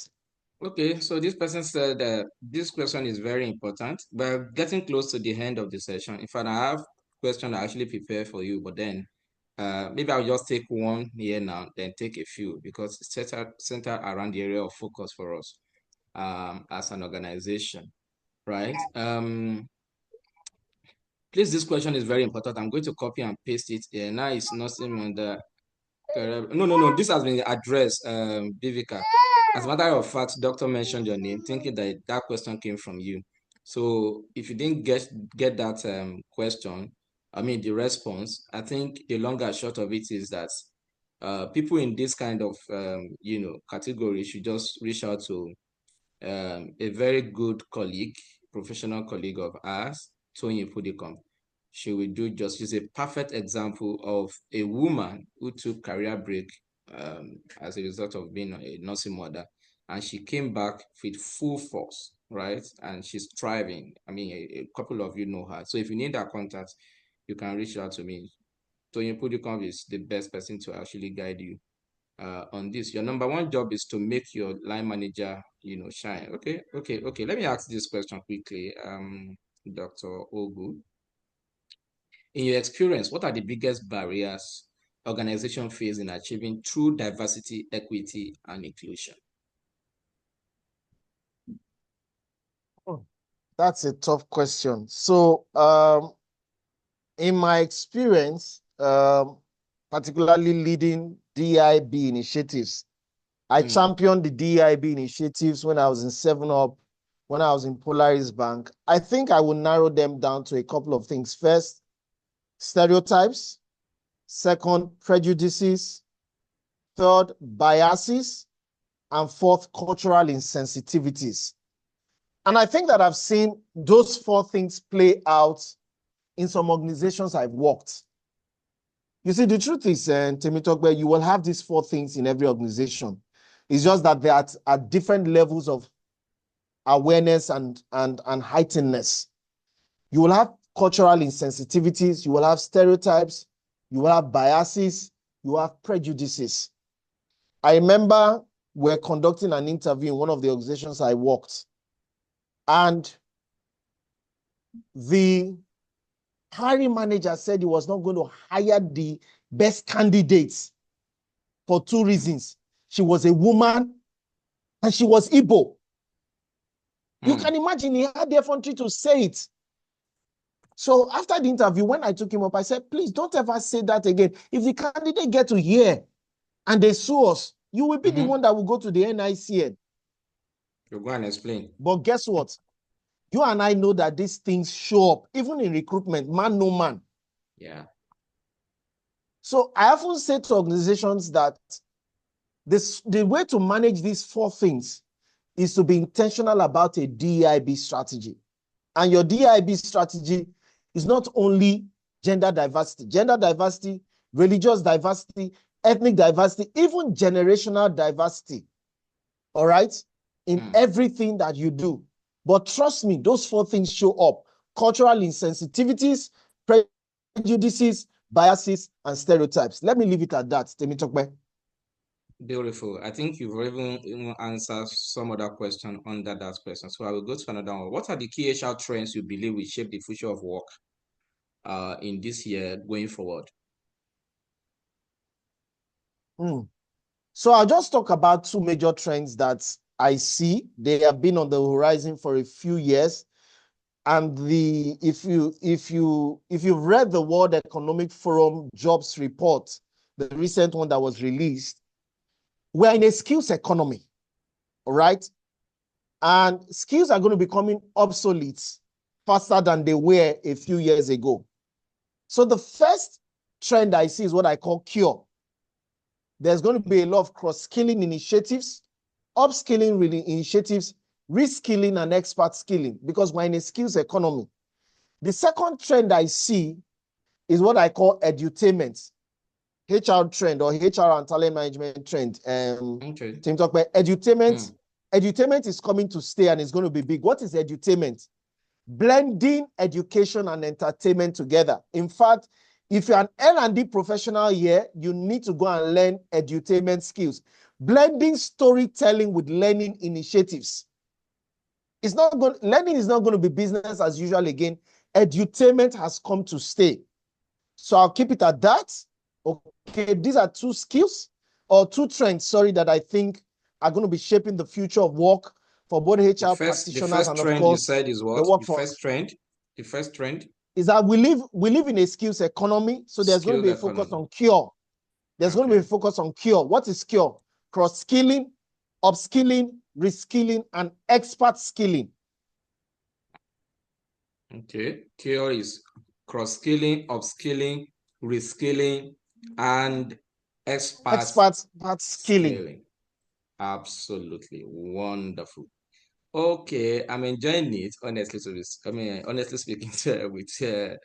Okay, so this person said this question is very important. We're getting close to the end of the session. In fact, I have questions I actually prepared for you, but then maybe I'll just take one here now, then take a few, because it's centered around the area of focus for us as an organization, right? Please, this question is very important. I'm going to copy and paste it here. Now it's nothing on the no. This has been addressed, Viveka. As a matter of fact, doctor mentioned your name, thinking that that question came from you. So if you didn't get that question, I mean the response, I think the long and short of it is that people in this kind of category should just reach out to a very good colleague, professional colleague of ours, Tony Pudicom. She will do just. She's a perfect example of a woman who took career break as a result of being a nursing mother, and she came back with full force, right? And she's thriving. I mean, a couple of you know her. So if you need her contact, you can reach out to me. Tony Pudicom is the best person to actually guide you on this. Your number one job is to make your line manager, shine. Okay. Let me ask this question quickly, Dr. Ogu. In your experience, what are the biggest barriers organizations face in achieving true diversity, equity, and inclusion? That's a tough question. So, in my experience, particularly leading DIB initiatives, I championed the DIB initiatives when I was in 7UP, when I was in Polaris Bank. I think I will narrow them down to a couple of things. First, stereotypes. Second, prejudices. Third, biases. And fourth, cultural insensitivities. And I think that I've seen those 4 things play out in some organizations I've worked. You see, the truth is, Temitokbe, you will have these 4 things in every organization. It's just that they are at different levels of awareness and heightenedness. You will have cultural insensitivities, you will have stereotypes, you will have biases, you will have prejudices. I remember we're conducting an interview in one of the organizations I worked, and the hiring manager said he was not going to hire the best candidates for 2 reasons. She was a woman and she was Igbo. You can imagine he had the effrontery to say it. So after the interview, when I took him up, I said, please don't ever say that again. If the candidate get to hear and they sue us, you will be the one that will go to the NICN. You go and explain. But guess what? You and I know that these things show up, even in recruitment, man, no man. Yeah. So I often say to organizations that the way to manage these 4 things is to be intentional about a DEIB strategy. And your DEIB strategy is not only gender diversity, religious diversity, ethnic diversity, even generational diversity. All right? In everything that you do. But trust me, those 4 things show up. Cultural insensitivities, prejudices, biases, and stereotypes. Let me leave it at that. Temitope. Beautiful. I think you've even answered some other question under that question. So I will go to another one. What are the key HR trends you believe will shape the future of work in this year going forward? So I'll just talk about 2 major trends that I see. They have been on the horizon for a few years. And if you've read the World Economic Forum jobs report, the recent one that was released, we're in a skills economy, all right? And skills are going to be becoming obsolete faster than they were a few years ago. So the first trend I see is what I call cure. There's going to be a lot of cross-skilling initiatives, upskilling initiatives, reskilling and expert skilling, because we're in a skills economy. The second trend I see is what I call edutainment, HR trend or HR and talent management trend. Team talk about edutainment. Edutainment is coming to stay and it's going to be big. What is edutainment? Blending education and entertainment together. In fact, if you're an L&D professional here, you need to go and learn edutainment skills. Blending storytelling with learning initiatives. Learning is not going to be business as usual again. Edutainment has come to stay. So I'll keep it at that. Okay, these are 2 skills or 2 trends, that I think are going to be shaping the future of work for both HR practitioners and, of course, you said is what? The workforce. The first trend is that we live in a skills economy, so there's going to be a focus on cure. There's going to be a focus on cure. What is cure? Cross-skilling, upskilling, reskilling, and expert skilling. Okay, cure is cross-skilling, upskilling, reskilling, and expert skilling. Absolutely wonderful. Okay, I'm enjoying it. Honestly, honestly speaking, to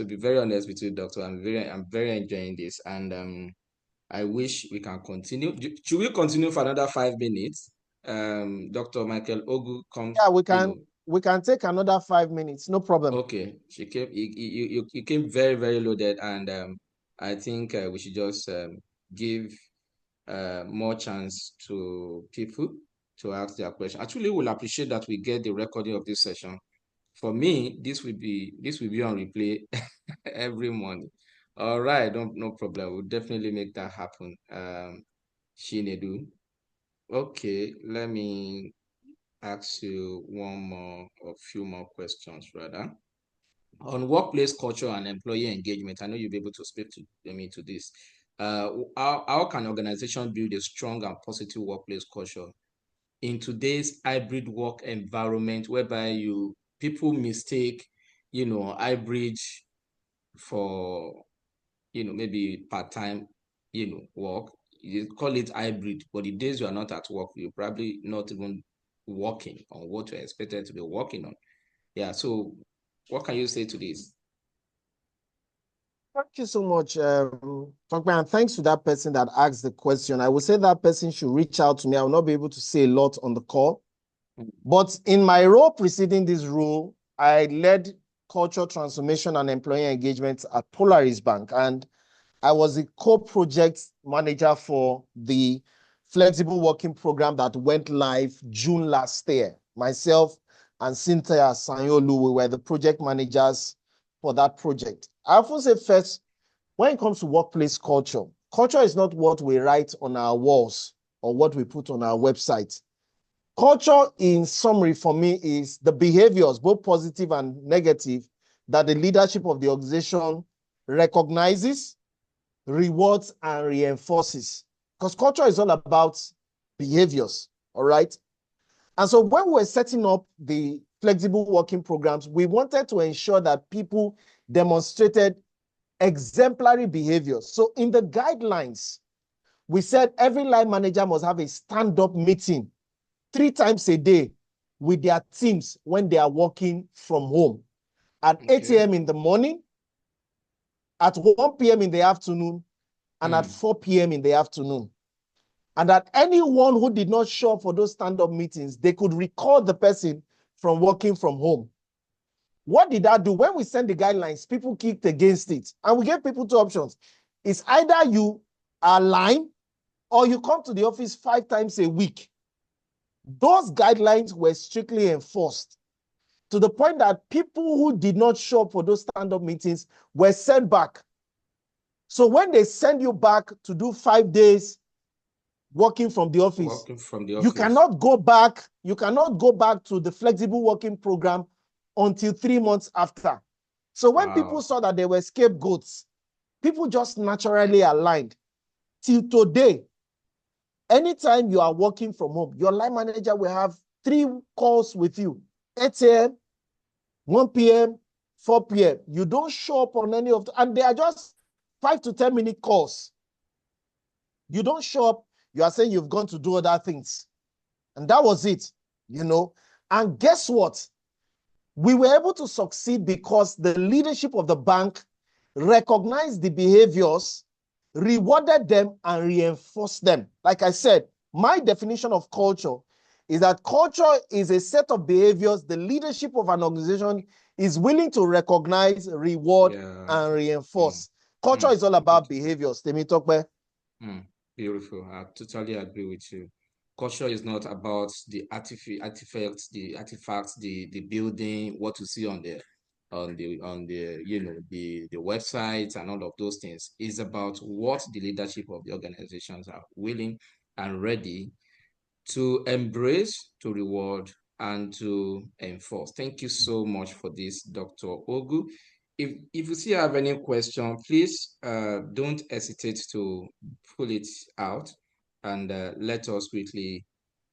be very honest with you, Doctor, I'm very enjoying this, and I wish we can continue. Should we continue for another 5 minutes? Dr. Michael Ogu comes. Yeah, we can. We can take another 5 minutes. No problem. Okay, you came very, very loaded, and I think we should just give more chance to people to ask their question. Actually, we'll appreciate that we get the recording of this session. For me, this will be on replay every morning. All right, no problem. We'll definitely make that happen. Shinedu. Okay, let me ask you a few more questions rather. On workplace culture and employee engagement, I know you'll be able to speak to me to this. How can organizations build a strong and positive workplace culture in today's hybrid work environment, whereby people mistake, hybrid for, maybe part-time, work. You call it hybrid, but the days you are not at work, you're probably not even working on what you're expected to be working on. Yeah. So what can you say to this? Thank you so much, and thanks to that person that asked the question. I would say that person should reach out to me. I will not be able to say a lot on the call. But in my role preceding this role, I led culture transformation and employee engagement at Polaris Bank. And I was a co-project manager for the flexible working program that went live June last year. Myself and Cynthia Sanyolu, we were the project managers for that project. I often say first, when it comes to workplace culture, culture is not what we write on our walls or what we put on our website. Culture, in summary, for me, is the behaviors, both positive and negative, that the leadership of the organization recognizes, rewards, and reinforces. Because culture is all about behaviors, all right? And so when we're setting up the flexible working programs, we wanted to ensure that people demonstrated exemplary behaviors. So in the guidelines, we said every line manager must have a stand-up meeting 3 times a day with their teams when they are working from home. At 8 a.m. in the morning, at 1 p.m. in the afternoon, and at 4 p.m. in the afternoon. And that anyone who did not show up for those stand-up meetings, they could recall the person from working from home. What did that do? When we sent the guidelines, people kicked against it. And we gave people 2 options. It's either you align or you come to the office 5 times a week. Those guidelines were strictly enforced to the point that people who did not show up for those stand-up meetings were sent back. So when they send you back to do 5 days working from the office, you cannot go back to the flexible working program until 3 months after. So when people saw that they were scapegoats, people just naturally aligned. Till today, anytime you are working from home, your line manager will have 3 calls with you: 8 a.m., 1 p.m., 4 p.m. You don't show up on any of them, and they are just 5 to 10 minute calls. You don't show up, you are saying you've gone to do other things. And that was it, you know. And guess what? We were able to succeed because the leadership of the bank recognized the behaviors, rewarded them, and reinforced them. Like I said, my definition of culture is that culture is a set of behaviors the leadership of an organization is willing to recognize, reward, and reinforce. Culture is all about behaviors. Temitope. Beautiful. I totally agree with you. Culture is not about the artifacts, the building, what you see on the the websites and all of those things. It's about what the leadership of the organizations are willing and ready to embrace, to reward, and to enforce. Thank you so much for this, Dr. Ogu. If you still have any question, please don't hesitate to pull it out and let us quickly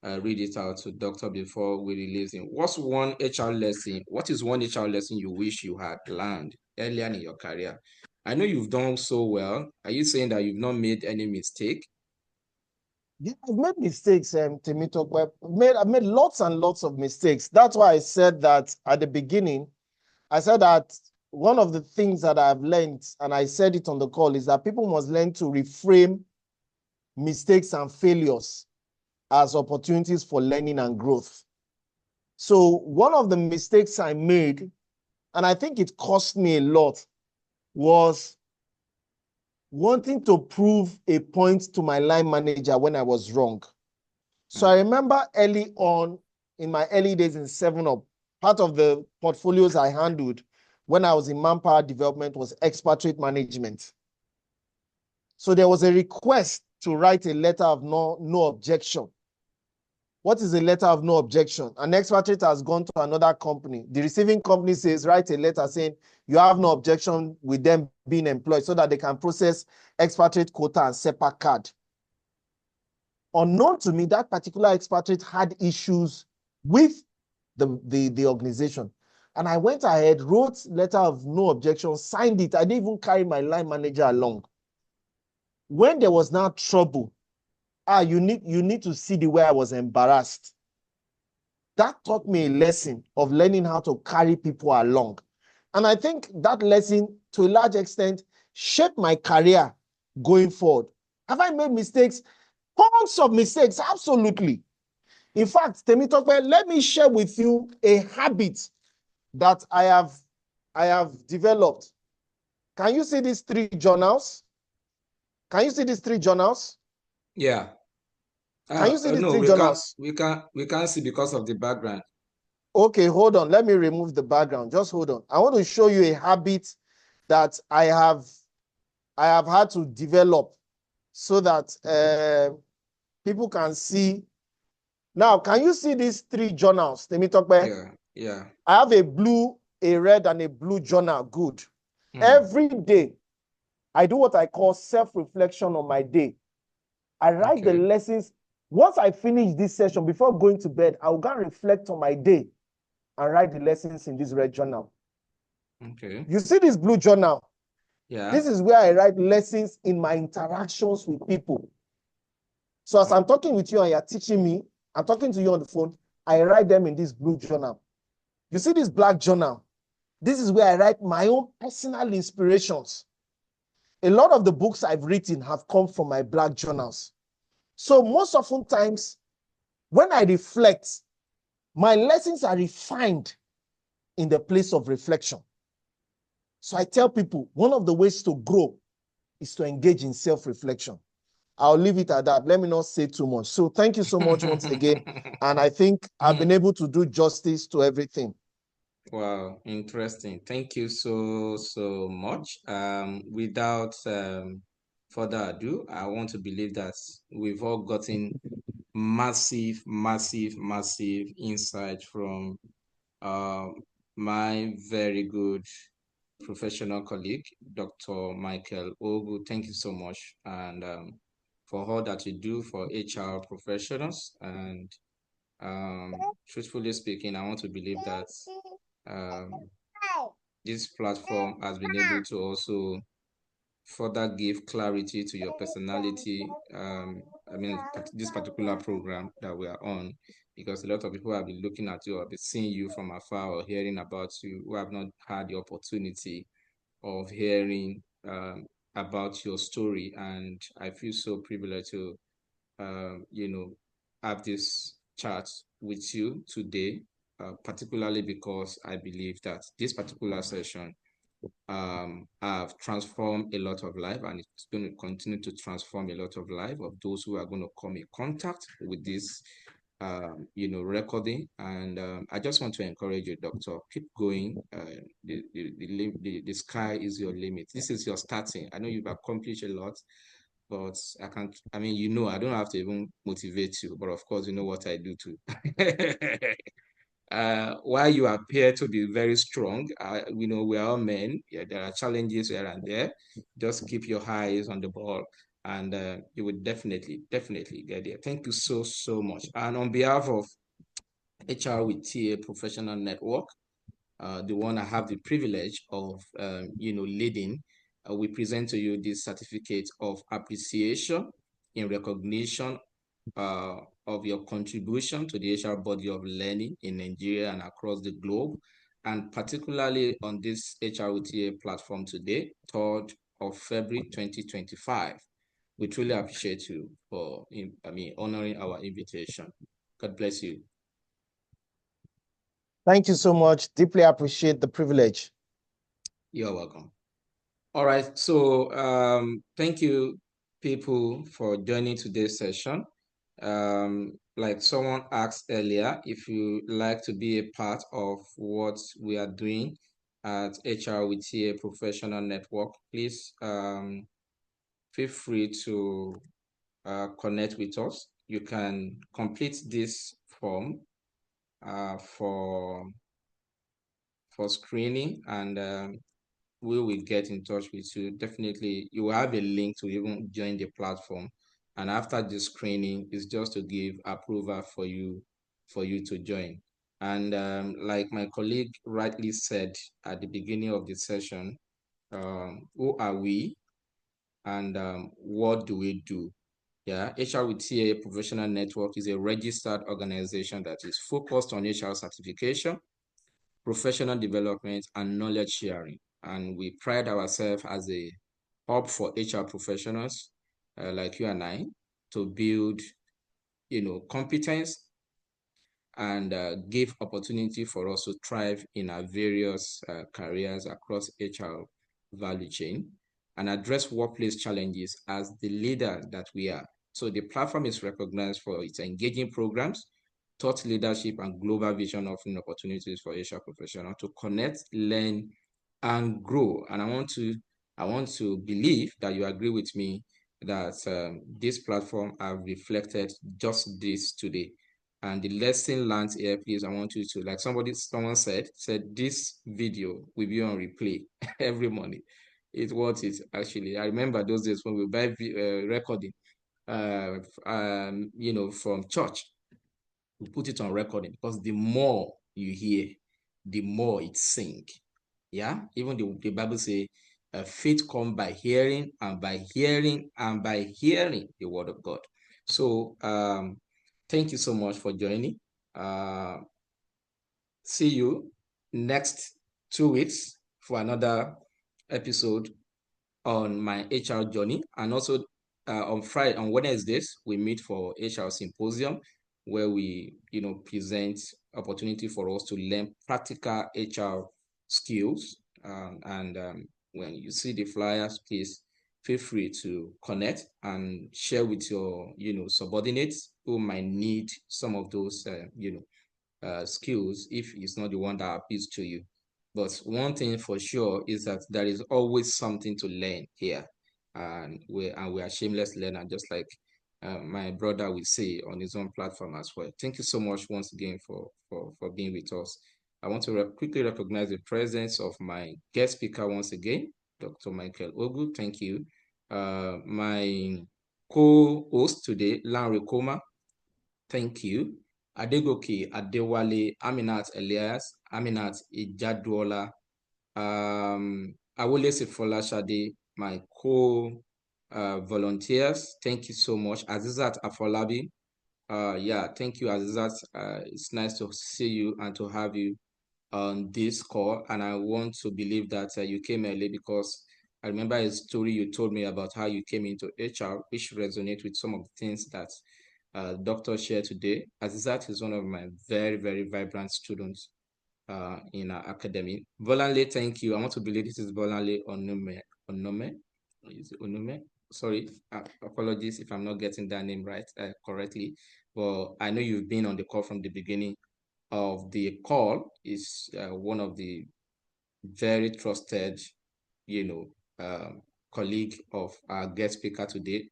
read it out to Doctor before we release it. What is one HR lesson you wish you had learned earlier in your career? I know you've done so well. Are you saying that you've not made any mistake? Yeah, I've made mistakes, Temitope. I've made lots and lots of mistakes. That's why I said that at the beginning. I said that one of the things that I've learned, and I said it on the call, is that people must learn to reframe mistakes and failures as opportunities for learning and growth. So one of the mistakes I made, and I think it cost me a lot, was wanting to prove a point to my line manager when I was wrong. So I remember early on, in my early days in 7UP, part of the portfolios I handled when I was in manpower development was expatriate management. So there was a request to write a letter of no objection. What is a letter of no objection? An expatriate has gone to another company. The receiving company says, write a letter saying you have no objection with them being employed so that they can process expatriate quota and SEPA card. Unknown to me, that particular expatriate had issues with the organization. And I went ahead, wrote letter of no objection, signed it. I didn't even carry my line manager along. When there was now trouble, you need to see the way I was embarrassed. That taught me a lesson of learning how to carry people along. And I think that lesson, to a large extent, shaped my career going forward. Have I made mistakes? Tons of mistakes, absolutely. In fact, Temitope, let me share with you a habit that I have developed. Can you see these 3 journals? Can you see these 3 journals? Yeah. Can you see these no, 3 journals? We can't see because of the background. Okay, hold on. Let me remove the background. Just hold on. I want to show you a habit that I have had to develop so that people can see Now, can you see these 3 journals? Yeah. I have a blue, a red, and a blue journal. Good. Every day, I do what I call self-reflection on my day. I write the lessons. Once I finish this session, before going to bed, I'll go and reflect on my day and write the lessons in this red journal. Okay. You see this blue journal? Yeah. This is where I write lessons in my interactions with people. So as I'm talking with you and you're teaching me, I'm talking to you on the phone, I write them in this blue journal. You see this black journal? This is where I write my own personal inspirations. A lot of the books I've written have come from my black journals. So most often times, when I reflect, my lessons are refined in the place of reflection. So I tell people, one of the ways to grow is to engage in self-reflection. I'll leave it at that. Let me not say too much. So thank you so much once again. And I think I've been able to do justice to everything. Wow, interesting. Thank you so much. Without further ado, I want to believe that we've all gotten massive insight from my very good professional colleague, Dr. Michael Ogu. Thank you so much, and for all that you do for HR professionals. And truthfully speaking, I want to believe that this platform has been able to also further give clarity to your personality. I mean, this particular program that we are on, because a lot of people have been looking at you or been seeing you from afar or hearing about you who have not had the opportunity of hearing about your story. And I feel so privileged to, have this chat with you today, particularly because I believe that this particular session have transformed a lot of life, and it's going to continue to transform a lot of life of those who are going to come in contact with this recording. And I just want to encourage you, doctor, keep going. The sky is your limit. This is your starting. I know you've accomplished a lot, but I don't have to even motivate you, but of course, you know what I do too. While you appear to be very strong, we are all men. Yeah, there are challenges here and there. Just keep your eyes on the ball, and you will definitely get there. Thank you so much. And on behalf of HR with TA Professional Network, the one I have the privilege of, leading, we present to you this certificate of appreciation in recognition of your contribution to the HR body of learning in Nigeria and across the globe, and particularly on this HRWTA platform today, 3rd of February 2025. We truly appreciate you for honoring our invitation. God bless you. Thank you so much. Deeply appreciate the privilege. You're welcome. All right. So thank you, people, for joining today's session. Like someone asked earlier, if you like to be a part of what we are doing at HR with TA Professional Network, please feel free to connect with us. You can complete this form for screening, and we will get in touch with you. Definitely, you will have a link to even join the platform. And after the screening, it's just to give approval for you to join. And like my colleague rightly said at the beginning of the session, who are we and what do we do? Yeah, HR with TA Professional Network is a registered organization that is focused on HR certification, professional development, and knowledge sharing. And we pride ourselves as a hub for HR professionals like you and I to build, competence and give opportunity for us to thrive in our various careers across HR value chain and address workplace challenges as the leader that we are. So the platform is recognized for its engaging programs, thought leadership, and global vision, offering opportunities for HR professionals to connect, learn, and grow. And I want to believe that you agree with me that this platform have reflected just this today. And the lesson learned here, please, I want you to, like someone said this video will be on replay every morning. It's worth it, actually. I remember those days when we buy recording, from church. We put it on recording because the more you hear, the more it sink. Yeah, even the Bible say, faith come by hearing, and by hearing, and by hearing the word of God. So thank you so much for joining. See you next 2 weeks for another episode on my HR journey. And also on Wednesdays, we meet for HR symposium, where we present opportunity for us to learn practical HR skills. When you see the flyers, please feel free to connect and share with your subordinates who might need some of those skills if it's not the one that appeals to you. But one thing for sure is that there is always something to learn here, and we are shameless learner, just like my brother will say on his own platform as well. Thank you so much once again for being with us. I want to quickly recognize the presence of my guest speaker once again, Dr. Michael Ogu. Thank you. My co-host today, Lanre Koma. Thank you. Adegoke Adewale, Aminat Elias, Aminat Ijaduola, Awolese Folashade, my co-volunteers. Thank you so much. Azizat Afolabi. Thank you, Azizat. It's nice to see you and to have you on this call. And I want to believe that you came early, because I remember a story you told me about how you came into HR, which resonates with some of the things that Dr. shared today. Azizat is one of my very, very vibrant students in our academy. Bolanle, thank you. I want to believe this is Bolanle Onome. Is it Onome? Sorry, apologies if I'm not getting that name right correctly. But I know you've been on the call from the beginning of the call. Is one of the very trusted, colleague of our guest speaker today.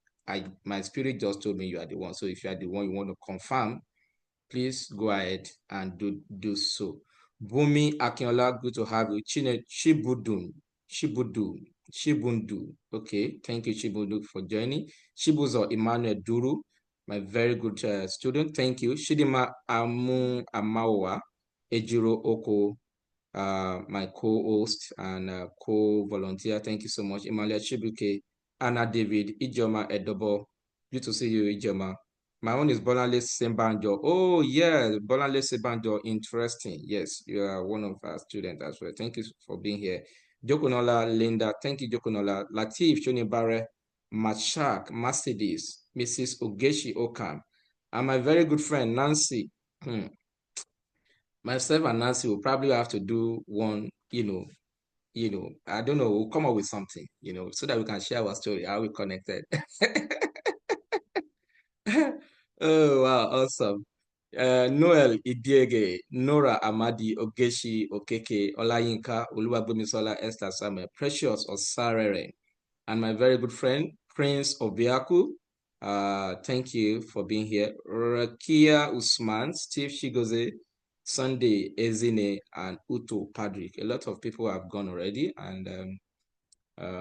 My spirit just told me you are the one. So if you are the one you want to confirm, please go ahead and do so. Bumi Akinola, good to have you. Shibundu. Okay, thank you, Shibundu, for joining. Shibuzo Emmanuel Duru, my very good student. Thank you. Shidima Amawa Ejiro Oko, my co-host and co-volunteer. Thank you so much. Emmanuel Chibuke, Anna David, Ijoma Edobo. Good to see you, Ijoma. My own is Bolanle Sembanjo. Oh, yeah, Bolanle Sembanjo. Interesting. Yes, you are one of our students as well. Thank you for being here. Jokonola Linda. Thank you, Jokonola. Latif Shonibare, Machak, Mercedes, Mrs. Ogeshi Okam, and my very good friend, Nancy. Myself and Nancy will probably have to do one, I don't know, we'll come up with something, so that we can share our story, how we connected. Oh, wow, awesome. Noel Idiege, Nora Amadi, Ogeshi, Okeke, Olayinka, Oluwagbomisola, Esther Samuel, Precious Osarere, and my very good friend, Prince Obiaku. Thank you for being here. Rakia Usman, Steve Shigoze, Sunday Ezine, and Uto Padrik. A lot of people have gone already, and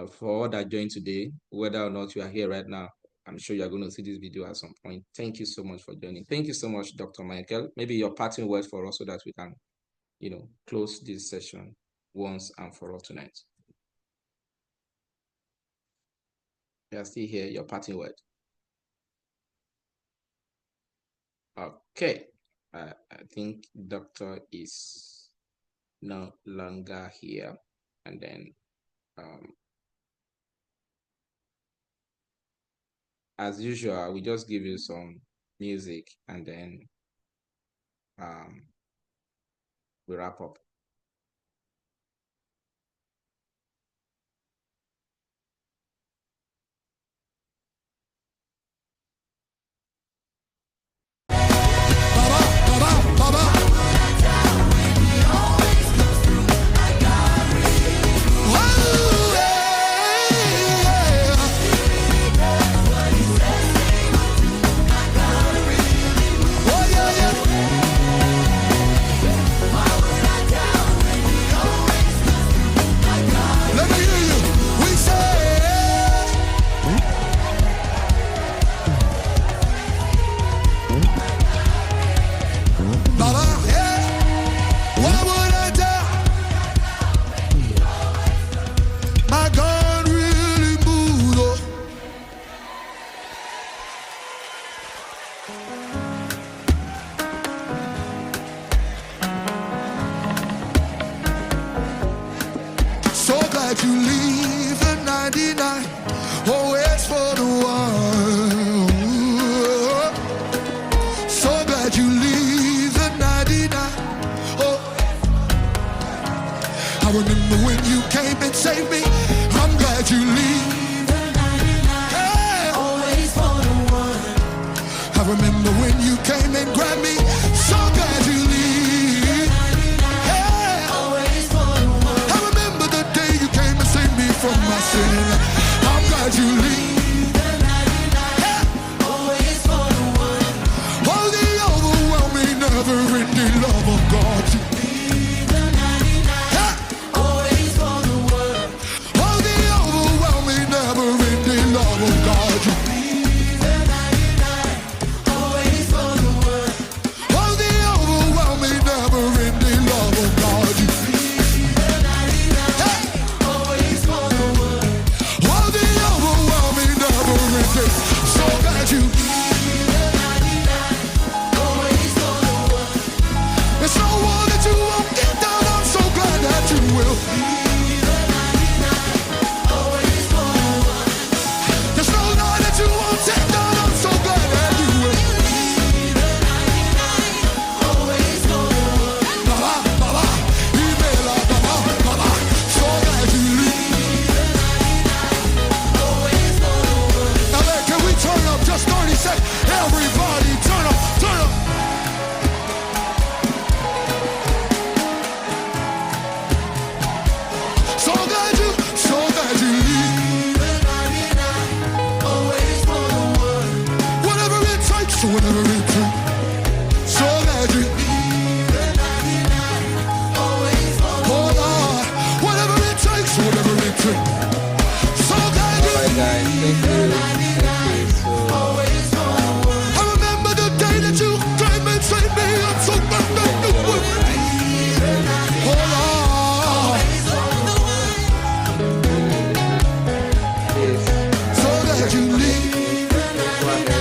for all that joined today, whether or not you are here right now, I'm sure you're going to see this video at some point. Thank you so much for joining. Thank you so much, Dr. Michael. Maybe your parting words for us so that we can, close this session once and for all tonight. You're still here, your parting word. Okay. I think Doctor is no longer here. And then, as usual, we just give you some music and then we wrap up. Oh yeah, yeah. glad you leave the 99 always for the one. So glad you leave the 99. Oh, I remember when you came and saved me. I'm glad you leave the 99 always for the one. I remember when you came and grabbed me. So glad you leave. Always for the one. I remember the day you came and saved me from my sin. I'm glad you leave the 99 always for the one. Oh, the overwhelming, never-ending love of God. Leave the 99 always for the one. Oh, the overwhelming, never-ending love of God. Leave the 99 always for the one. Oh, the overwhelming, never-ending love of God. Leave the 99 always for the one. Oh, the overwhelming, never-ending. So glad you leave the 99 always for the one. There's no one that you won't get down. I'm so glad that you will. Leave the 99 always for the one. There's no lie that you won't take down. I'm so glad that you will. Leave the 99 always for the one. Baba, baba, Ibela, baba, baba. So glad you leave the 99 always for the one. Now, man, can we turn up just 30 seconds? Everybody, turn up, turn up. So glad you leave the 99 always for the one. Whatever it takes, whatever it takes. So glad you leave the 99 always for the one. Oh Lord, whatever it takes, whatever it takes. So glad you All right, guys. Thank you. always for the one. I remember the day that you came and saved me. I'm so glad that you will. Oh Lord, so glad you leave the 99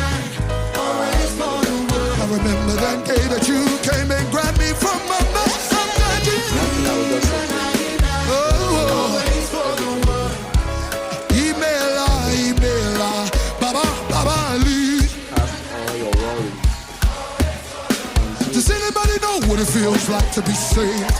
always for the one. I remember that day that you came and grabbed me from my mess. I'm glad you leave the 99 always for the one. Email, Baba, Baba, leave. All your worries. Does anybody know what it feels like to be saved?